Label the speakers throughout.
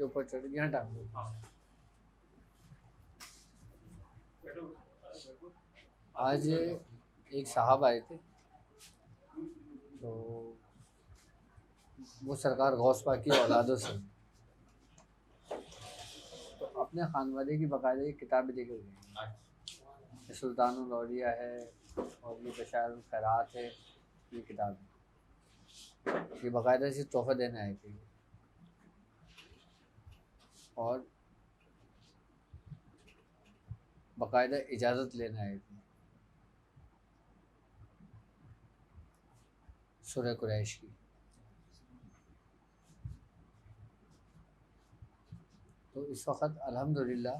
Speaker 1: जो ऊपर चढ़ यहाँ टांग दो। आज एक साहब आए थे, तो वो सरकार गौस पाक की औलादों से, तो अपने खानवादे की बाकायदा किताबें लेकर गए। सुल्तानुल औलिया है और ये बशारुल खैरात है, ये किताब है। ये बाकायदा से तोहफा देने आए थे और बाकायदा इजाज़त लेने आए थे सूरह कुरैश की। तो इस वक्त अल्हम्दुलिल्लाह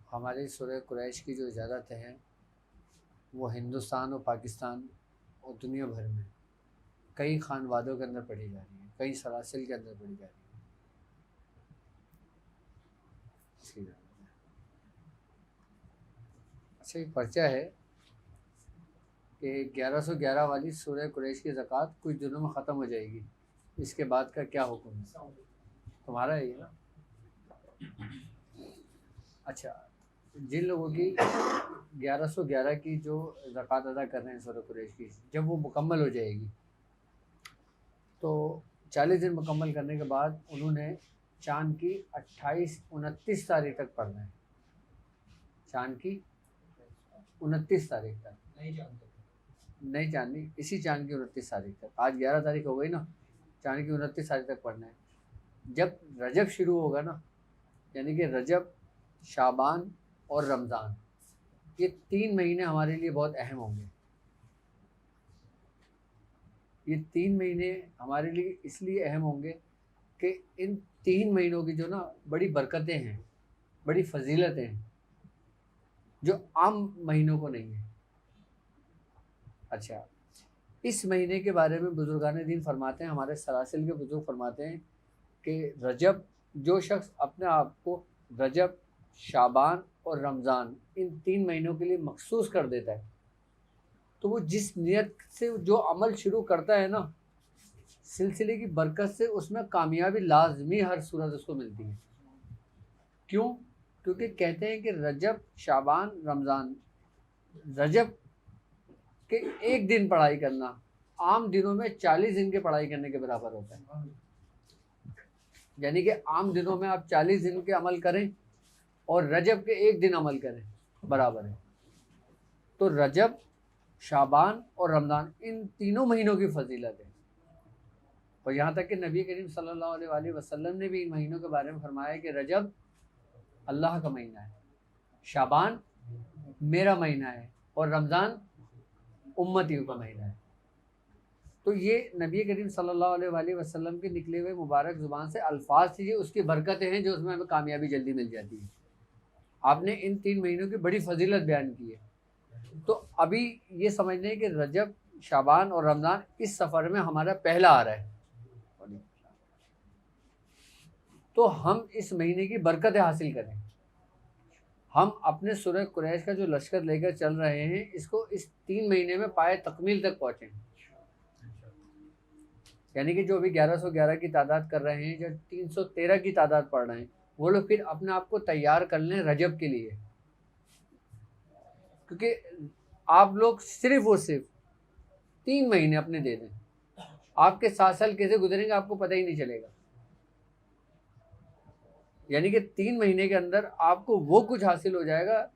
Speaker 1: हमारे सूरह कुरैश की जो इजाज़त हैं वो हिंदुस्तान और पाकिस्तान और दुनिया भर में कई खानवादों के अंदर पढ़ी जा रही है, कई सलासिल के अंदर पढ़ी जा रही है। अच्छा, एक पर्चा है कि 1111 वाली सूरह कुरैश की ज़कात कुछ दिनों में ख़त्म हो जाएगी, इसके बाद का क्या हुक्म है? तुम्हारा है ये ना? अच्छा, जिन लोगों की 1111 की जो ज़कात अदा कर रहे हैं सूरह कुरैश की, जब वो मुकम्मल हो जाएगी तो 40 दिन मुकम्मल करने के बाद उन्होंने चाँद की 28-29 तारीख तक पढ़ना है। चाँद की 29 तारीख तक, नहीं चाँदनी, इसी चाँद की 29 तारीख तक। आज 11 तारीख हो गई ना, चाँद की 29 तारीख तक पढ़ना है। जब रजब शुरू होगा ना, यानी कि रजब, शाबान और रमज़ान, ये 3 महीने हमारे लिए बहुत अहम होंगे। ये 3 महीने हमारे लिए इसलिए अहम होंगे कि इन 3 महीनों की जो ना बड़ी बरकतें हैं, बड़ी फजीलतें हैं, जो आम महीनों को नहीं है। अच्छा, इस महीने के बारे में बुजुर्गान दीन फरमाते हैं, हमारे सलासिल के बुजुर्ग फरमाते हैं कि रजब, जो शख्स अपने आप को रजब, शाबान और रमज़ान इन 3 महीनों के लिए मखसूस कर देता है, तो वो जिस नियत से जो अमल शुरू करता है ना, सिलसिले की बरकत से उसमें कामयाबी लाजमी हर सूरत उसको मिलती है। क्यों? क्योंकि कहते हैं कि रजब, शाबान, रमज़ान, रजब के एक दिन पढ़ाई करना आम दिनों में 40 दिन के पढ़ाई करने के बराबर होता है। यानी कि आम दिनों में आप 40 दिन के अमल करें और रजब के एक दिन अमल करें, बराबर है। तो रजब, शाबान और रमज़ान, इन तीनों महीनों की फजीलत है। और यहाँ तक कि नबी करीम सल्लल्लाहु अलैहि वसल्लम ने भी इन महीनों के बारे में फरमाया कि रजब अल्लाह का महीना है, शाबान मेरा महीना है और रमज़ान उम्मतियों का महीना है। तो ये नबी करीम सल्लल्लाहु अलैहि वसल्लम के निकले हुए मुबारक ज़ुबान से अल्फाज थी, ये उसकी बरकतें हैं जो उसमें हमें कामयाबी जल्दी मिल जाती है। आपने इन 3 महीनों की बड़ी फजीलत बयान की है। तो अभी ये समझने कि रजब, शाबान और रमज़ान इस सफ़र में हमारा पहला आ रहा है, तो हम इस महीने की बरकतें हासिल करें। हम अपने सूरह कुरैश का जो लश्कर लेकर चल रहे हैं, इसको इस 3 महीने में पाए तकमील तक पहुँचें। यानी कि जो अभी 1111 की तादाद कर रहे हैं, जो 313 की तादाद पढ़ रहे हैं, वो लोग फिर अपने आप को तैयार कर लें रजब के लिए। क्योंकि आप लोग सिर्फ और सिर्फ 3 महीने अपने दे दें, आपके 7 साल कैसे गुजरेंगे आपको पता ही नहीं चलेगा। यानी कि 3 महीने के अंदर आपको वो कुछ हासिल हो जाएगा,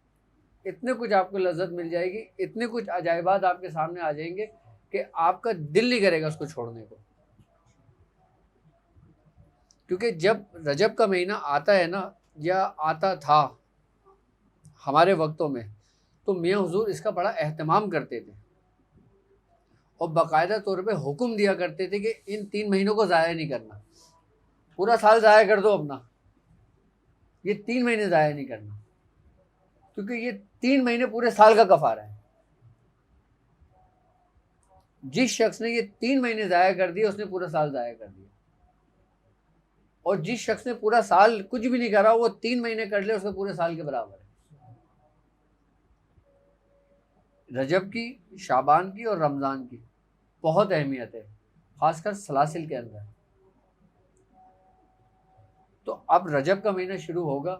Speaker 1: इतने कुछ आपको लज्जत मिल जाएगी, इतने कुछ अजायबात आपके सामने आ जाएंगे कि आपका दिल नहीं करेगा उसको छोड़ने को। क्योंकि जब रजब का महीना आता है ना, या आता था हमारे वक्तों में, तो मियाँ हुजूर इसका बड़ा एहतमाम करते थे और बाकायदा तौर पे हुक्म दिया करते थे कि इन 3 महीनों को ज़ाया नहीं करना, पूरा साल ज़ाया कर दो अपना, ये 3 महीने ज़ाया नहीं करना, क्योंकि ये 3 महीने पूरे साल का कफ़ारा है। जिस शख्स ने ये 3 महीने ज़ाया कर दिए, उसने पूरा साल ज़ाया कर दिया। और जिस शख्स ने पूरा साल कुछ भी नहीं करा, वो 3 महीने कर ले, उसके पूरे साल के बराबर है। रजब की, शाबान की और रमज़ान की बहुत अहमियत है, ख़ासकर सलासिल के अंदर। तो अब रजब का महीना शुरू होगा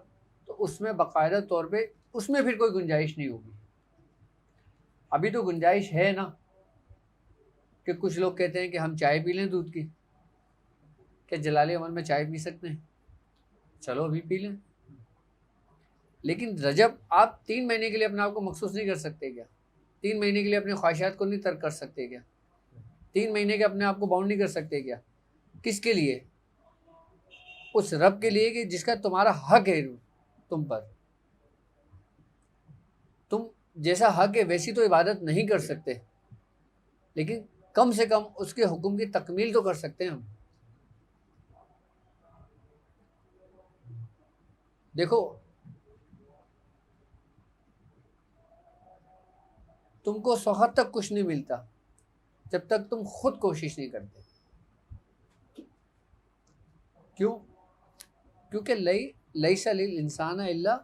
Speaker 1: तो उसमें बाकायदा तौर पे उसमें फिर कोई गुंजाइश नहीं होगी। अभी तो गुंजाइश है ना कि कुछ लोग कहते हैं कि हम चाय पी लें दूध की, क्या जलाले अमल में चाय पी सकते हैं? चलो अभी पी लें। लेकिन रजब आप 3 महीने के लिए अपने आप को मखसूस नहीं कर सकते क्या? 3 महीने के लिए अपने ख्वाहिशात को नहीं तर्क कर सकते क्या? 3 महीने के अपने आप को बाउंड नहीं कर सकते क्या? किसके लिए? उस रब के लिए कि जिसका तुम्हारा हक है तुम पर। तुम जैसा हक है वैसी तो इबादत नहीं कर सकते, लेकिन कम से कम उसके हुक्म की तकमील तो कर सकते हैं हम। देखो, तुमको उस वक्त तक कुछ नहीं मिलता जब तक तुम खुद कोशिश नहीं करते। क्यों? क्योंकि लईसा लिल इंसान इल्ला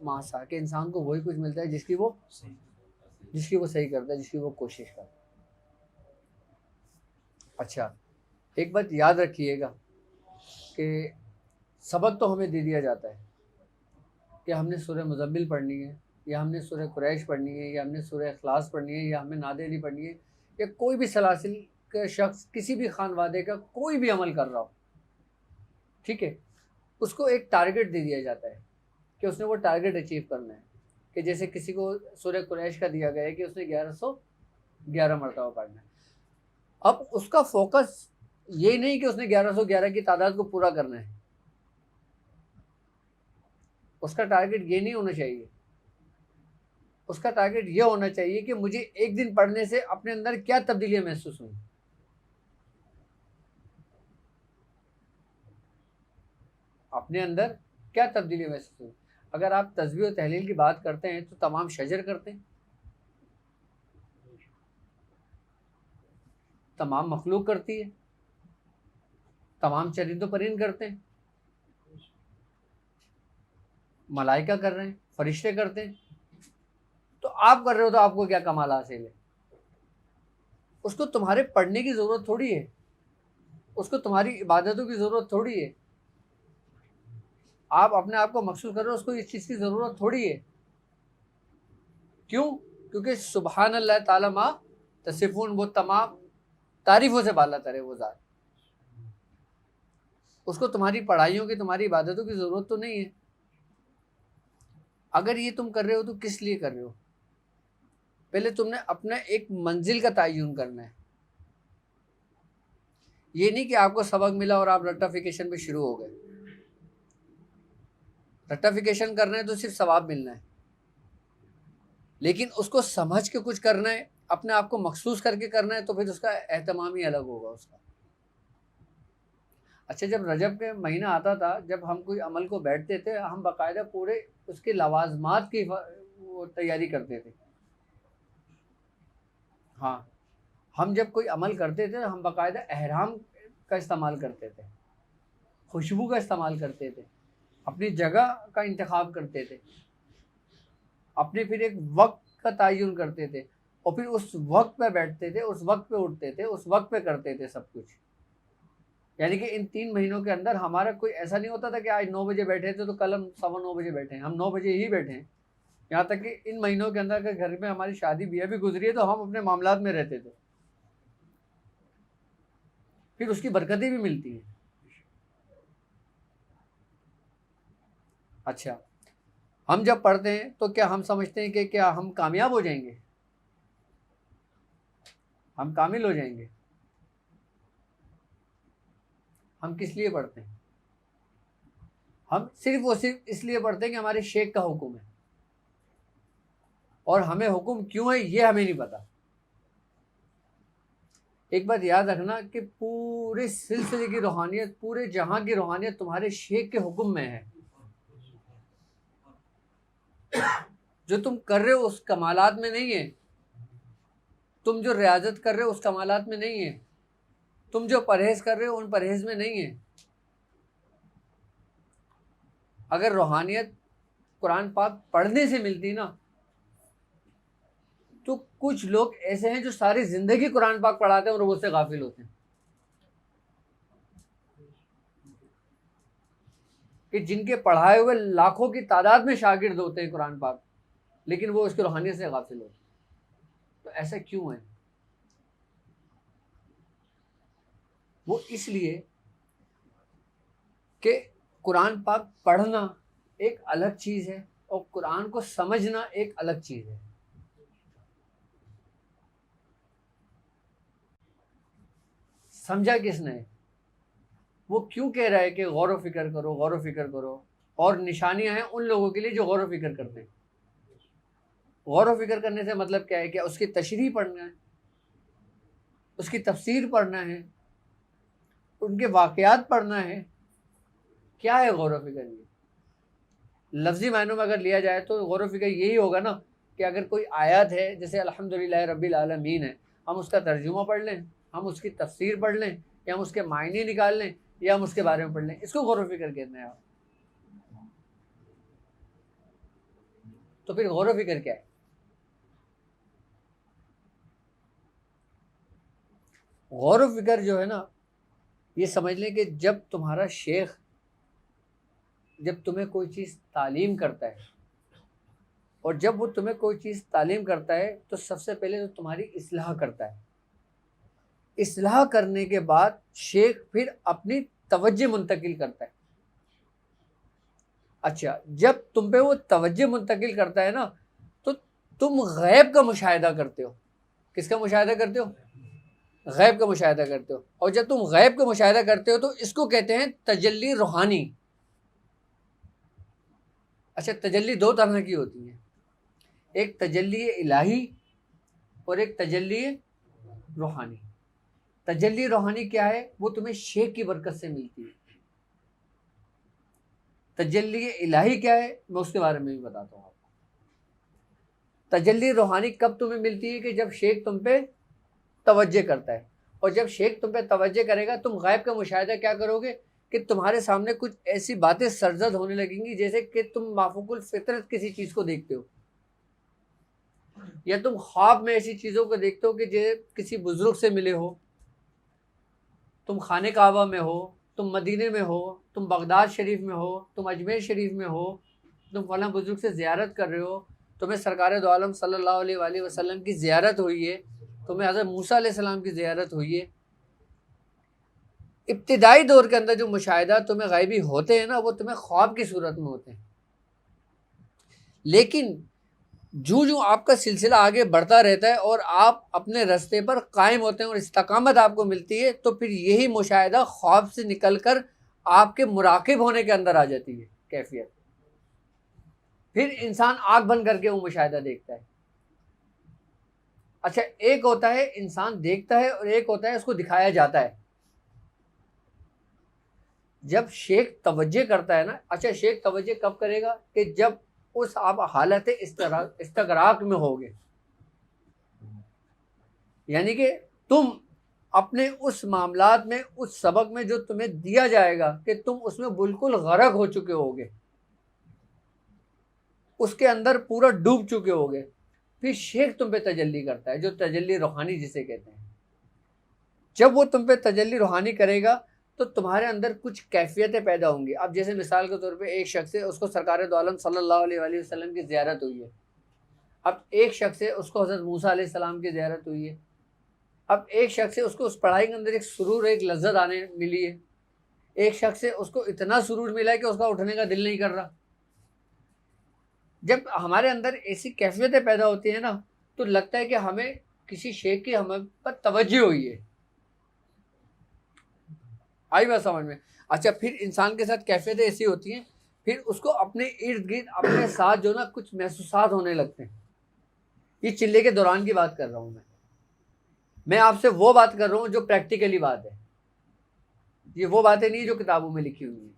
Speaker 1: मासा, के इंसान को वही कुछ मिलता है जिसकी वो सही करता है, जिसकी वो कोशिश करता है। अच्छा, एक बात याद रखिएगा कि सबक तो हमें दे दिया जाता है कि हमने सूरह मुज़म्मिल पढ़नी है, या हमने सूरह कुरैश पढ़नी है, या हमने सूरह इखलास पढ़नी है, या हमें नादेली पढ़नी है, या कोई भी सलासिल का शख्स किसी भी खानवादे का कोई भी अमल कर रहा हो, ठीक है, उसको एक टारगेट दे दिया जाता है कि उसने वो टारगेट अचीव करना है। कि जैसे किसी को सूरह कुरैश का दिया गया है कि उसने 1111 मरतबा पढ़ना है। अब उसका फोकस ये नहीं कि उसने 1111 की तादाद को पूरा करना है, उसका टारगेट ये नहीं होना चाहिए। उसका टारगेट ये होना चाहिए कि मुझे एक दिन पढ़ने से अपने अंदर क्या तब्दीलियां महसूस हुई। अपने अंदर क्या तब्दीली महसूस हुई। अगर आप तस्बीह और तहलील की बात करते हैं तो तमाम शजर करते हैं, तमाम मखलूक करती है, तमाम चरिंदो परिंद करते हैं, मलाइका कर रहे हैं, फरिश्ते करते हैं। तो आप कर रहे हो तो आपको क्या कमाल हासिल है? उसको तुम्हारे पढ़ने की ज़रूरत थोड़ी है, उसको तुम्हारी इबादतों की ज़रूरत थोड़ी है। आप अपने आप को मखसूस कर रहे हो, उसको इस चीज़ की ज़रूरत थोड़ी है। क्यों? क्योंकि सुबहान अल्लाह ताला मा तसिफून, वो तमाम तारीफ़ों से बाला तरे वो ज़ात। उसको तुम्हारी पढ़ाइयों की, तुम्हारी इबादतों की ज़रूरत तो नहीं है। अगर ये तुम कर रहे हो तो किस लिए कर रहे हो? पहले तुमने अपना एक मंजिल का तयन करना है। ये नहीं कि आपको सबक मिला और आप रट्टाफिकेशन पे शुरू हो गए। रट्टाफिकेशन करना है तो सिर्फ सवाब मिलना है, लेकिन उसको समझ के कुछ करना है, अपने आप को मखसूस करके करना है, तो फिर उसका एहतमाम ही अलग होगा उसका। अच्छा, जब रजब के महीना आता था, जब हम कोई अमल को बैठते थे, हम बाकायदा पूरे उसके लवाजमात की वो तैयारी करते थे। हाँ, हम जब कोई अमल करते थे हम बाकायदा एहराम का इस्तेमाल करते थे, खुशबू का इस्तेमाल करते थे, अपनी जगह का इंतखाब करते थे, अपने फिर एक वक्त का तयन करते थे, और फिर उस वक्त पे बैठते थे, उस वक्त पे उठते थे, उस वक्त पे करते थे सब कुछ। यानी कि इन 3 महीनों के अंदर हमारा कोई ऐसा नहीं होता था कि आज 9 बजे बैठे थे तो कल हम 9:15 बजे बैठे हैं, हम 9 बजे ही बैठे हैं। यहाँ तक कि इन महीनों के अंदर अगर घर में हमारी शादी ब्याह भी गुजरी है तो हम अपने मामलात में रहते थे, फिर उसकी बरकतें भी मिलती हैं। अच्छा, हम जब पढ़ते हैं तो क्या हम समझते हैं कि क्या हम कामयाब हो जाएंगे, हम कामिल हो जाएंगे? हम किस लिए पढ़ते हैं? हम सिर्फ इसलिए पढ़ते हैं कि हमारे शेख का हुक्म है, और हमें हुक्म क्यों है ये हमें नहीं पता। एक बात याद रखना कि पूरे सिलसिले की रूहानियत, पूरे जहां की रूहानियत तुम्हारे शेख के हुक्म में है। जो तुम कर रहे हो उस कमालात में नहीं है, तुम जो रियाजत कर रहे हो उस कमालात में नहीं है, तुम जो परहेज कर रहे हो उन परहेज में नहीं है। अगर रूहानियत कुरान पाक पढ़ने से मिलती ना, तो कुछ लोग ऐसे हैं जो सारी जिंदगी कुरान पाक पढ़ाते हैं और वो उससे गाफिल होते हैं। कि जिनके पढ़ाए हुए लाखों की तादाद में शागिर्द होते हैं कुरान पाक, लेकिन वो उसकी रूहानियत से गाफिल होते हैं। तो ऐसा क्यों है? वो इसलिए कि कुरान पाक पढ़ना एक अलग चीज़ है और कुरान को समझना एक अलग चीज़ है। समझा किसने? वो क्यों कह रहा है कि गौर व फिक्र करो, गौर व फिक्र करो, और निशानियां हैं उन लोगों के लिए जो गौर व फिक्र करते हैं। गौर व फिक्र करने से मतलब क्या है? कि उसकी तशरीह पढ़ना है, उसकी तफसीर पढ़ना है, उनके वाक़यात पढ़ना है। क्या है गौर व फिक्र? ये लफ्ज़ी मायनों में अगर लिया जाए तो गौर व फिक्र यही होगा ना कि अगर कोई आयत है, जैसे अल्हम्दुलिल्लाह रब्बिल आलमीन है, हम उसका तर्जुमा पढ़ लें, हम उसकी तफसीर पढ़ लें, या हम उसके मायने निकाल लें, या हम उसके बारे में पढ़ लें, इसको गौर व फिक्र कहते हैं आप। तो फिर गौर व फिक्र क्या है? गौर व फिक्र जो है ना, ये समझ लें कि जब तुम्हारा शेख जब तुम्हें कोई चीज़ तालीम करता है, और जब वो तुम्हें कोई चीज़ तालीम करता है तो सबसे पहले तो तुम्हारी इस्लाह करता है। इस्लाह करने के बाद शेख फिर अपनी तवज्जो मुंतकिल करता है। अच्छा, जब तुम पे वो तवज्जो मुंतकिल करता है ना, तो तुम गैब का मुशाहिदा करते हो। किसका मुशाहिदा करते हो? गैब का मुशाहिदा करते हो। और जब तुम गैब का मुशाहिदा करते हो तो इसको कहते हैं तजल्ली रूहानी। अच्छा, तजल्ली दो तरह की होती है, एक तजल्ली इलाही और एक तजल्ली रूहानी। तजल्ली रूहानी क्या है? वो तुम्हें शेख की बरकत से मिलती है। तजल्ली इलाही क्या है, मैं उसके बारे में भी बताता हूँ आपको। तजल्ली रूहानी कब तुम्हें मिलती है? कि जब शेख तुम पे तवज्जो करता है, और जब शेख तुम पे तवज्जो करेगा, तुम गैब का मुशाहिदा क्या करोगे? कि तुम्हारे सामने कुछ ऐसी बातें सरजद होने लगेंगी जैसे कि तुम माफूकुल फितरत किसी चीज़ को देखते हो, या तुम ख्वाब में ऐसी चीज़ों को देखते हो कि जैसे किसी बुजुर्ग से मिले हो, तुम खाने काबा में हो, तुम मदीने में हो, तुम बगदाद शरीफ में हो, तुम अजमेर शरीफ में हो, तुम फलां बुजुर्ग से ज़ियारत कर रहे हो, तुम्हें सरकार दो आलम सल्लल्लाहु अलैहि वसल्लम की ज़ियारत हुई है, तुम्हें हज़रत मूसा अलैहिस्सलाम की ज़ियारत हुई है। इब्तिदाई दौर के अंदर जो मुशाहिदा तुम्हें गैबी होते हैं ना, वो तुम्हें ख्वाब की सूरत में होते हैं। लेकिन जो जो आपका सिलसिला आगे बढ़ता रहता है और आप अपने रास्ते पर कायम होते हैं और इस्तकामत आपको मिलती है, तो फिर यही मुशाहिदा ख्वाब से निकलकर आपके मुराकिब होने के अंदर आ जाती है कैफियत। फिर इंसान आँख बंद करके वो मुशाहिदा देखता है। अच्छा, एक होता है इंसान देखता है और एक होता है उसको दिखाया जाता है। जब शेख तवज्जो करता है ना, अच्छा शेख तवज्जो कब करेगा? कि जब उस आप हालत इस्तगराक में होगे, यानी कि तुम अपने उस मामलात में, उस सबक में जो तुम्हें दिया जाएगा, कि तुम उसमें बिल्कुल गर्क हो चुके होगे, उसके अंदर पूरा डूब चुके होगे, फिर शेख तुम पे तजल्ली करता है, जो तजल्ली रूहानी जिसे कहते हैं। जब वो तुम पे तजल्ली रूहानी करेगा तो तुम्हारे अंदर कुछ कैफियतें पैदा होंगी। अब जैसे मिसाल के तौर पे एक शख्स है, उसको सरकार दो आलम सल्लल्लाहु अलैहि वसल्लम की ज़ियारत हुई है। अब एक शख्स है, उसको हज़रत मूसा अलैहिस्सलाम की ज़ियारत हुई है। अब एक शख्स है, उसको उस पढ़ाई के अंदर एक सुरूर, एक लज्जत आने मिली है। एक शख्स है, उसको इतना सुरूर मिला है कि उसका उठने का दिल नहीं कर रहा। जब हमारे अंदर ऐसी कैफियतें पैदा होती हैं ना, तो लगता है कि हमें किसी शेख की हम पर तवज्जो हुई है। आई बात समझ में? अच्छा, फिर इंसान के साथ कैफियतें ऐसी होती हैं, फिर उसको अपने इर्द गिर्द, अपने साथ जो ना कुछ महसूसात होने लगते हैं। ये चिल्ले के दौरान की बात कर रहा हूँ मैं आपसे वो बात कर रहा हूँ जो प्रैक्टिकली बात है। ये वो बातें नहीं जो किताबों में लिखी हुई है।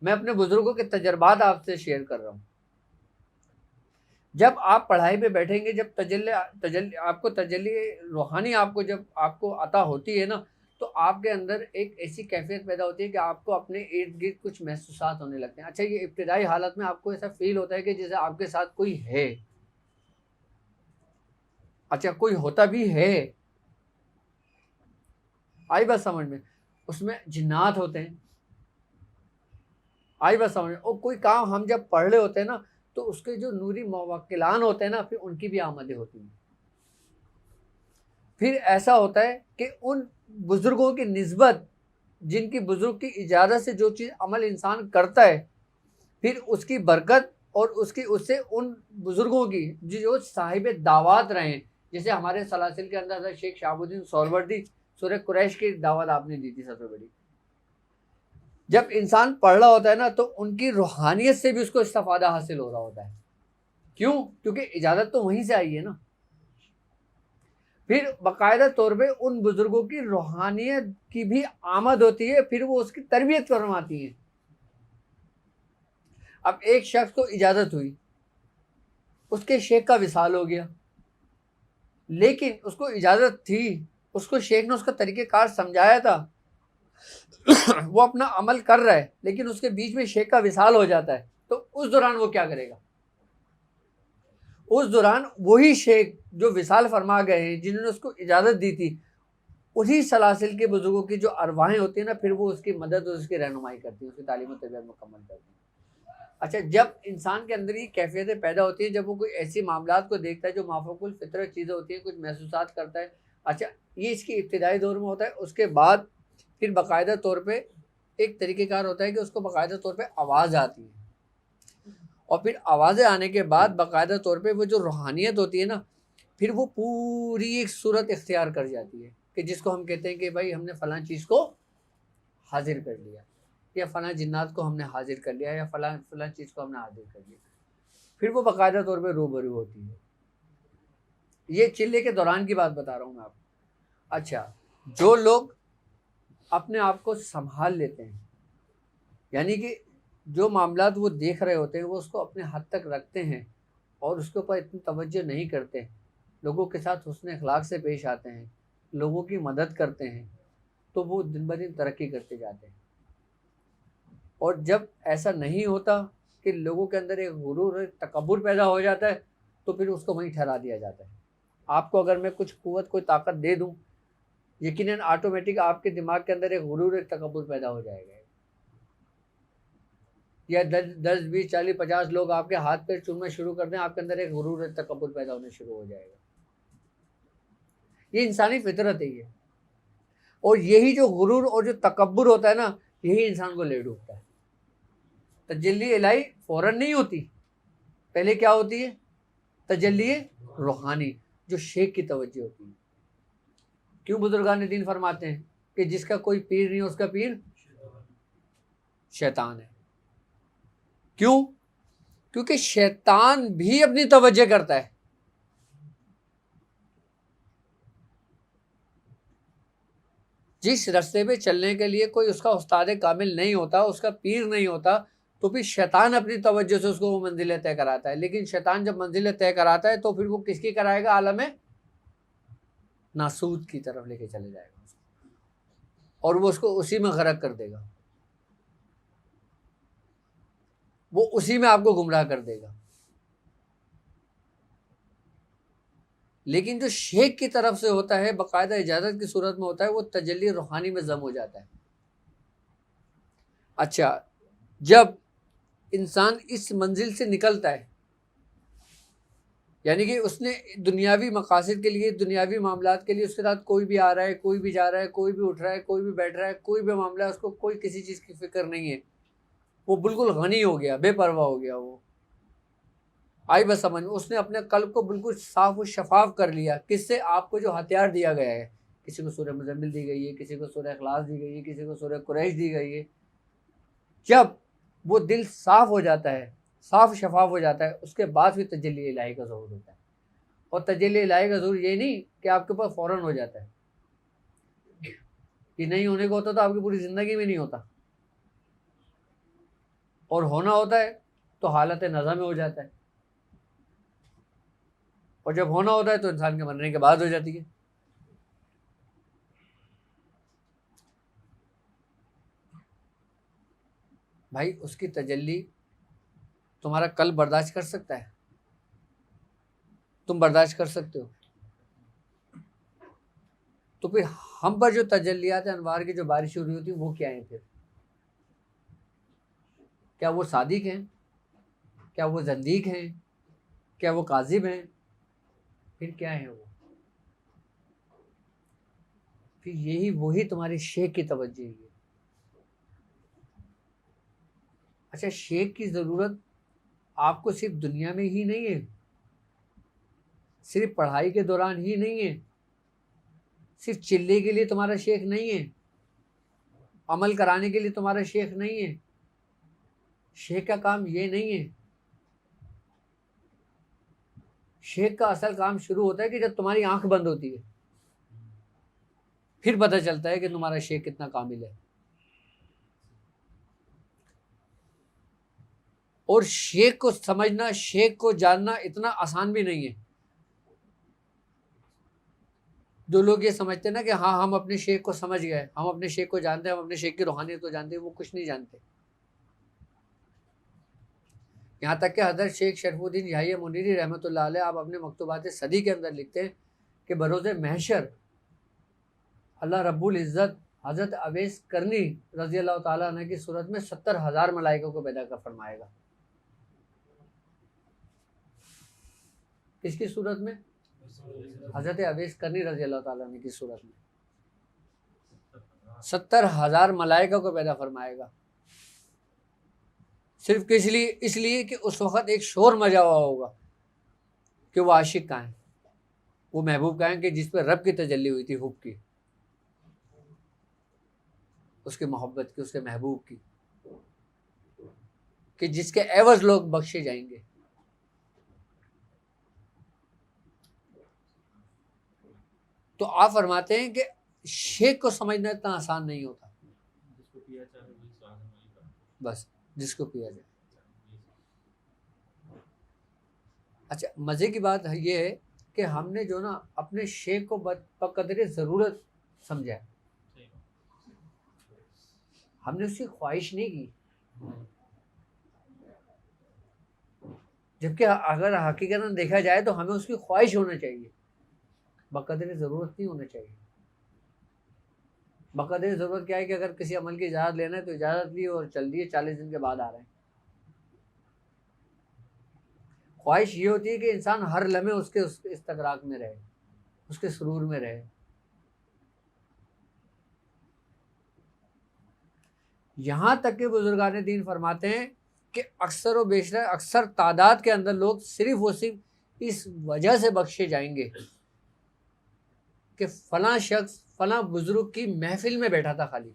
Speaker 1: मैं अपने बुजुर्गों के तजर्बात आपसे शेयर कर रहा हूँ। जब आप पढ़ाई पे बैठेंगे, जब तजल्ली रूहानी आपको जब आपको अता होती है ना, तो आपके अंदर एक ऐसी कैफियत पैदा होती है कि आपको अपने इर्द गिर्द कुछ महसूसात होने लगते हैं। अच्छा, ये इब्तिदाई हालत में आपको ऐसा फील होता है कि जैसे आपके साथ कोई है। अच्छा, कोई होता भी है। आई बात समझ में? उसमें जिन्नात होते हैं। आई बस समझ। और कोई काम हम जब पढ़ रहे होते हैं ना, तो उसके जो नूरी मवक्किलान होते हैं ना, फिर उनकी भी आमदें होती हैं। फिर ऐसा होता है कि उन बुजुर्गों की निस्बत, जिनकी बुजुर्ग की इजाज़त से जो चीज़ अमल इंसान करता है, फिर उसकी बरकत और उसकी उससे उन बुजुर्गों की जो साहिब दावत रहे हैं, जैसे हमारे सलासिल के अंदर था शेख शहाबुद्दीन सोहरावर्दी, सूरह कुरैश की दावत आपने दी थी सबसे बड़ी। जब इंसान पढ़ रहा होता है ना, तो उनकी रूहानियत से भी उसको इस्तिफादा हासिल हो रहा होता है। क्यों? क्योंकि इजाज़त तो वहीं से आई है ना। फिर बाकायदा तौर पे उन बुजुर्गों की रूहानियत की भी आमद होती है, फिर वो उसकी तरबियत करवाती है। अब एक शख्स को इजाज़त हुई, उसके शेख का विसाल हो गया, लेकिन उसको इजाज़त थी, उसको शेख ने उसका तरीक़ेकार समझाया था, वो अपना अमल कर रहा है, लेकिन उसके बीच में शेख का विसाल हो जाता है, तो उस दौरान वो क्या करेगा? उस दौरान वही शेख जो विसाल फरमा गए हैं, जिन्होंने उसको इजाज़त दी थी, उन्हीं सलासिल के बुजुर्गों की जो अरवाहें होती हैं ना, फिर वो उसकी मदद और उसकी रहनुमाई करती हैं, उसकी तालीम और तरबियत मुकम्मल करती हैं। अच्छा, जब इंसान के अंदर ये कैफियतें पैदा होती हैं, जब वो कोई ऐसी मामलात को देखता है जो माफ़ूकुल फितरत चीज़ें होती हैं, कुछ महसूसात करता है। अच्छा, ये इसकी इब्तिदाई दौर में होता है। उसके बाद फिर बाकायदा तौर पे एक तरीक़ेकार होता है कि उसको बाकायदा तौर पे आवाज़ आती है, और फिर आवाज़ें आने के बाद बाकायदा तौर पे वो जो रूहानियत होती है ना, फिर वो पूरी एक सूरत इख्तियार कर जाती है कि जिसको हम कहते हैं कि भाई हमने फ़लाँ चीज़ को हाजिर कर लिया, या फ़लाँ जिन्नात को हमने हाजिर कर लिया, या फ़लाँ चीज़ को हमने हाजिर कर लिया। फिर वो बाकायदा तौर पे रूबरू होती है। ये चिल्ले के दौरान की बात बता रहा हूँ मैं आपको। अच्छा, जो लोग अपने आप को संभाल लेते हैं, यानी कि जो मामलात वो देख रहे होते हैं वो उसको अपने हद तक रखते हैं और उसके ऊपर इतनी तवज्जो नहीं करते, लोगों के साथ हुस्न अखलाक से पेश आते हैं, लोगों की मदद करते हैं, तो वो दिन ब दिन तरक्की करते जाते हैं। और जब ऐसा नहीं होता कि लोगों के अंदर एक गुरूर, एक तकब्बुर पैदा हो जाता है, तो फिर उसको वहीं ठहरा दिया जाता है। आपको अगर मैं कुछ क़ुव्वत, कोई ताकत दे दूँ, यकीनन ऑटोमेटिक आपके दिमाग के अंदर एक गुरूर, एक तकब्बुर पैदा हो जाएगा। या 10, 20, 40, 50 लोग आपके हाथ पैर चूमना शुरू कर दें, आपके अंदर एक गुरूर, एक तकब्बुर पैदा होने शुरू हो जाएगा। ये इंसानी फितरत है ये। और यही जो गुरूर और जो तकब्बुर होता है ना, यही इंसान को ले डूबता है। तजल्ली इलाही फ़ौरन नहीं होती, पहले क्या होती है? तजल्ली रूहानी, जो शेख की तवज्जो होती है। क्यों बुजुर्गान दीन फरमाते हैं कि जिसका कोई पीर नहीं, उसका पीर शैतान है। क्यों? क्योंकि शैतान भी अपनी तवज्जो करता है। जिस रास्ते पे चलने के लिए कोई उसका उस्ताद कामिल नहीं होता, उसका पीर नहीं होता, तो फिर शैतान अपनी तवज्जो से उसको वो मंजिलें तय कराता है। लेकिन शैतान जब मंजिलें तय कराता है, तो फिर वो किसकी कराएगा? आलम नासूद की तरफ लेके चले जाएगा उसको, और वो उसको उसी में गरक कर देगा, वो उसी में आपको गुमराह कर देगा। लेकिन जो शेख की तरफ से होता है, बाकायदा इजाज़त की सूरत में होता है, वो तजल्ली रूहानी में ज़म हो जाता है। अच्छा, जब इंसान इस मंजिल से निकलता है, यानी कि उसने दुनियावी मकासद के लिए, दुनियावी मामलात के लिए उसके साथ कोई भी आ रहा है, कोई भी जा रहा है, कोई भी उठ रहा है, कोई भी बैठ रहा है, कोई भी मामला है, उसको कोई किसी चीज़ की फ़िक्र नहीं है, वो बिल्कुल गनी हो गया, बेपरवाह हो गया। वो आई बस समझ में, उसने अपने कल्ब को बिल्कुल साफ और शफाफ कर लिया। किससे? आपको जो हथियार दिया गया है, किसी को सूरह मुज़म्मिल दी गई है, किसी को सूरह इखलास दी गई है, किसी को सूरह कुरैश दी गई है। जब वो दिल साफ हो जाता है, साफ शफाफ हो जाता है, उसके बाद फिर तजल्ली इलाही का ज़हूर होता है। और तजल्ली इलाही का ज़हूर ये नहीं कि आपके पास फ़ौरन हो जाता है, कि नहीं होने को होता तो आपकी पूरी ज़िंदगी में नहीं होता, और होना होता है तो हालत नज़ा में हो जाता है, और जब होना होता है तो इंसान के मरने के बाद हो जाती है। भाई, उसकी तजल्ली तुम्हारा कल्ब बर्दाश्त कर सकता है? तुम बर्दाश्त कर सकते हो? तो फिर हम पर जो तजल्लियात अनवार की जो बारिश हो रही होती है, वो क्या है फिर? क्या वो सादिक हैं? क्या वो जंदीक हैं? क्या वो काजिब हैं? फिर क्या है वो? फिर यही वही तुम्हारी शेख की तवज्जो है। अच्छा, शेख की ज़रूरत आपको सिर्फ दुनिया में ही नहीं है, सिर्फ पढ़ाई के दौरान ही नहीं है, सिर्फ चिल्ले के लिए तुम्हारा शेख नहीं है, अमल कराने के लिए तुम्हारा शेख नहीं है। शेख का काम ये नहीं है। शेख का असल काम शुरू होता है कि जब तुम्हारी आंख बंद होती है, फिर पता चलता है कि तुम्हारा शेख कितना कामिल है। और शेख को समझना, शेख को जानना इतना आसान भी नहीं है। जो लोग ये समझते हैं ना कि हाँ हम अपने शेख को समझ गए, हम अपने शेख को जानते हैं, हम अपने शेख की रूहानियत को जानते हैं, वो कुछ नहीं जानते। यहाँ तक कि हज़रत शेख शरफुद्दीन याहिया मुनीरी रहमतुल्लाह अलैह आप अपने मकतूबात सदी के अंदर लिखते हैं कि बरोज़े महशर अल्लाह रब्बुल इज़्ज़त हज़रत अवैस करनी रज़ी अल्लाह ताला अन्हु की सूरत में 70,000 मलाइकों को पैदा कर फरमाएगा। किसकी सूरत में? हज़रत अवैस करनी रज़ी अल्लाह ताला अन्हु की सूरत में 70,000 मलाइका को पैदा फरमाएगा। सिर्फ किस लिए? इसलिए कि उस वक़्त एक शोर मचा हुआ होगा कि वो आशिक कहाँ है, वो महबूब कहाँ है कि जिस पर रब की तजल्ली हुई थी, हुब की, उसके मोहब्बत की, उसके महबूब की, कि जिसके एवज़ लोग बख्शे जाएंगे। तो आप फरमाते हैं कि शेख को समझना इतना आसान नहीं होता। बस जिसको पिया जाए। अच्छा, मज़े की बात ये है कि हमने जो ना अपने शेख को बकदरे ज़रूरत समझा है, हमने उसकी ख्वाहिश नहीं की। जबकि अगर हकीकत में देखा जाए तो हमें उसकी ख्वाहिश होना चाहिए, बकदरे ज़रूरत नहीं होना चाहिए। बकदरे ज़रूरत क्या है कि अगर किसी अमल की इजाज़त लेना है तो इजाज़त ली और चल दिए, 40 दिन के बाद आ रहे हैं। ख्वाहिश ये होती है कि इंसान हर लम्हे उसके इस्तगराक में रहे, उसके सुरूर में रहे। यहाँ तक के बुजुर्गान दीन फरमाते हैं कि अक्सर व बेशतर अक्सर तादाद के अंदर लोग सिर्फ वो सिर्फ इस वजह से बख्शे जाएंगे कि फलां शख्स फलां बुजुर्ग की महफिल में बैठा था। खाली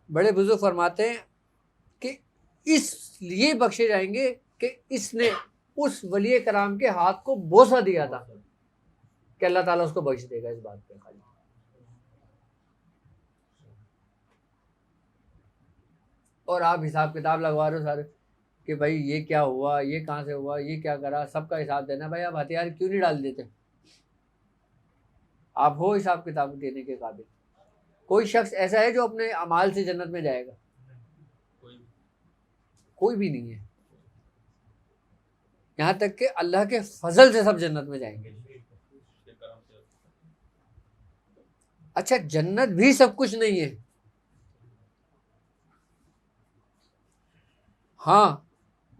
Speaker 1: बड़े बुजुर्ग फरमाते हैं कि इसलिए बख्शे जाएंगे कि इसने उस वली कराम के हाथ को बोसा दिया था कि अल्लाह ताला उसको बख्श देगा। इस बात पे खाली और आप हिसाब किताब लगवा रहे हो सारे कि भाई ये क्या हुआ, ये कहाँ से हुआ, ये क्या करा, सबका हिसाब देना। भाई आप हथियार क्यों नहीं डाल देते? आप हो हिसाब किताब देने के काबिल? कोई शख्स ऐसा है जो अपने अमाल से जन्नत में जाएगा? कोई भी नहीं है। यहाँ तक कि अल्लाह के फजल से सब जन्नत में जाएंगे। अच्छा, जन्नत भी सब कुछ नहीं है। हाँ,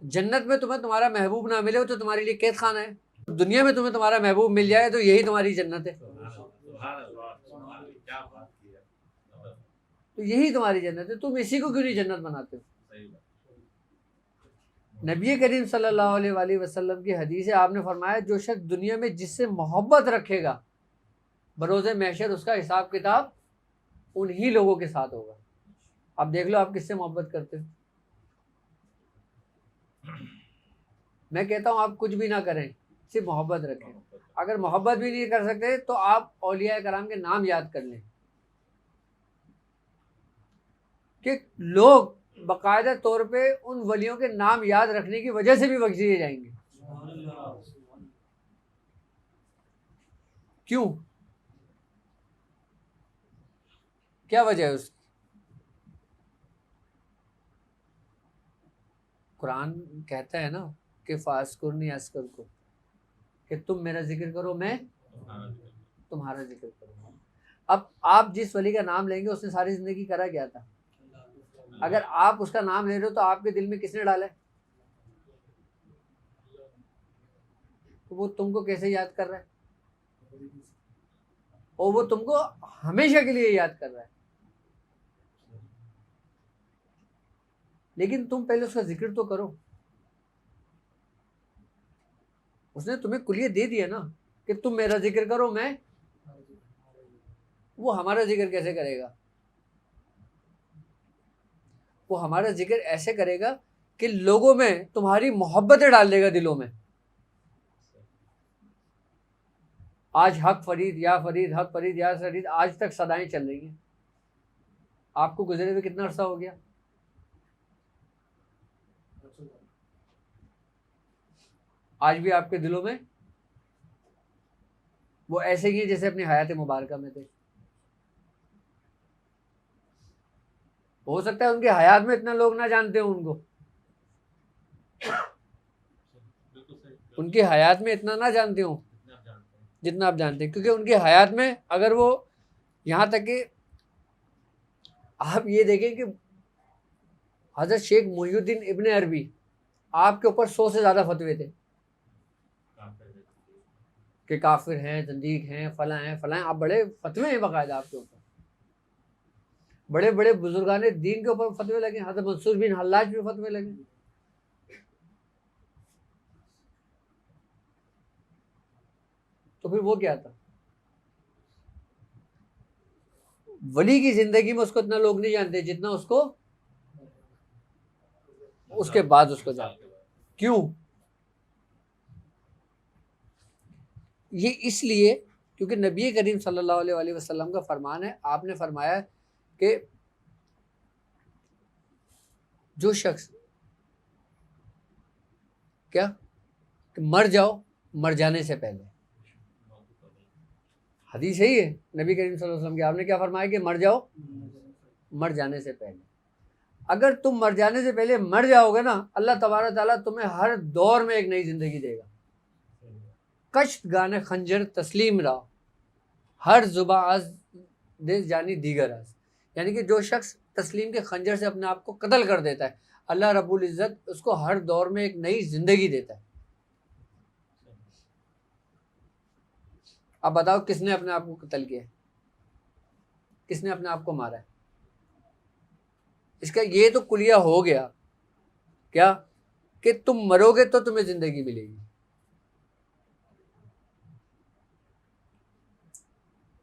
Speaker 1: जन्नत में तुम्हें तुम्हारा महबूब ना मिले तो तुम्हारे लिए कैद खाना है। दुनिया में तुम्हें तुम्हारा महबूब मिल जाए तो यही तुम्हारी जन्नत है। तो यही तुम्हारी जन्नत है। तुम इसी को क्यों नहीं जन्नत बनाते हो? नबी करीम सल्लल्लाहु अलैहि वसल्लम की हदीस है, आपने फरमाया जो शख्स दुनिया में जिससे मोहब्बत रखेगा बरोज़े महशर उसका हिसाब किताब उन्हीं लोगों के साथ होगा। अब देख लो आप किससे मोहब्बत करते हो। मैं कहता हूँ आप कुछ भी ना करें, सिर्फ मोहब्बत रखें। अगर मोहब्बत भी नहीं कर सकते तो आप औलिया कराम के नाम याद कर लें कि लोग बाकायदा तौर पे उन वलियों के नाम याद रखने की वजह से भी बख्श दिए जाएंगे। क्यों? क्या वजह है उसकी? कुरान कहता है ना कि फास्कुरनी अस्कर को, कि तुम मेरा जिक्र करो मैं तुम्हारा जिक्र करूंगा। अब आप जिस वली का नाम लेंगे उसने सारी जिंदगी करा क्या था? अगर आप उसका नाम ले रहे हो तो आपके दिल में किसने डाला है? तो वो तुमको कैसे याद कर रहा है? और वो तुमको हमेशा के लिए याद कर रहा है। लेकिन तुम पहले उसका जिक्र तो करो। उसने तुम्हें कुलियत दे दिया ना कि तुम मेरा जिक्र करो, मैं, वो हमारा जिक्र कैसे करेगा? वो हमारा जिक्र ऐसे करेगा कि लोगों में तुम्हारी मोहब्बतें डाल देगा दिलों में। आज हक फरीद या फरीद, हक फरीद या फरीद, आज तक सदाएं चल रही हैं। आपको गुजरे हुए कितना अरसा हो गया? आज भी आपके दिलों में वो ऐसे ही है जैसे अपनी हयात मुबारका में थे। हो सकता है उनके हयात में इतना लोग ना जानते हो उनको, उनकी हयात में इतना ना जानते हो जितना आप जानते हैं, क्योंकि उनकी हयात में अगर वो, यहाँ तक कि आप ये देखें कि हजरत शेख मुहिउद्दीन इब्ने अरबी, आपके ऊपर 100 से ज़्यादा फतवे थे कि काफिर हैं, जंदीक हैं, फला हैं फला हैं। आप बड़े फतवे हैं बाकायदा आपके ऊपर। बड़े बड़े बुजुर्गाने दीन के ऊपर फतवे लगे, हजरत मंसूर बिन हल्लाज पे फतवे लगे। तो फिर वो क्या था? वली की जिंदगी में उसको इतना लोग नहीं जानते जितना उसको उसके बाद उसको जानते। क्यों? ये इसलिए क्योंकि नबी करीम सल्लल्लाहु अलैहि वसल्लम का फरमान है, आपने फरमाया कि जो शख्स क्या कि मर जाओ मर जाने से पहले, हदीस यही है नबी करीम सल्लल्लाहु अलैहि वसल्लम की। आपने क्या फरमाया कि मर जाओ मर जाने से पहले। अगर तुम मर जाने से पहले मर जाओगे ना, अल्लाह तबारक ताला तुम्हें हर दौर में एक नई जिंदगी देगा। कश्त गाने खंजर तस्लीम रहा, हर जुबा आज दे जानी दीगर आज। यानी कि जो शख्स तस्लीम के खंजर से अपने आप को कत्ल कर देता है, अल्लाह रब्बुल इज़्ज़त उसको हर दौर में एक नई जिंदगी देता है। अब बताओ किसने अपने आप को कत्ल किया? किसने अपने आप को मारा है? इसका ये तो कुलिया हो गया क्या कि तुम मरोगे तो तुम्हें जिंदगी मिलेगी।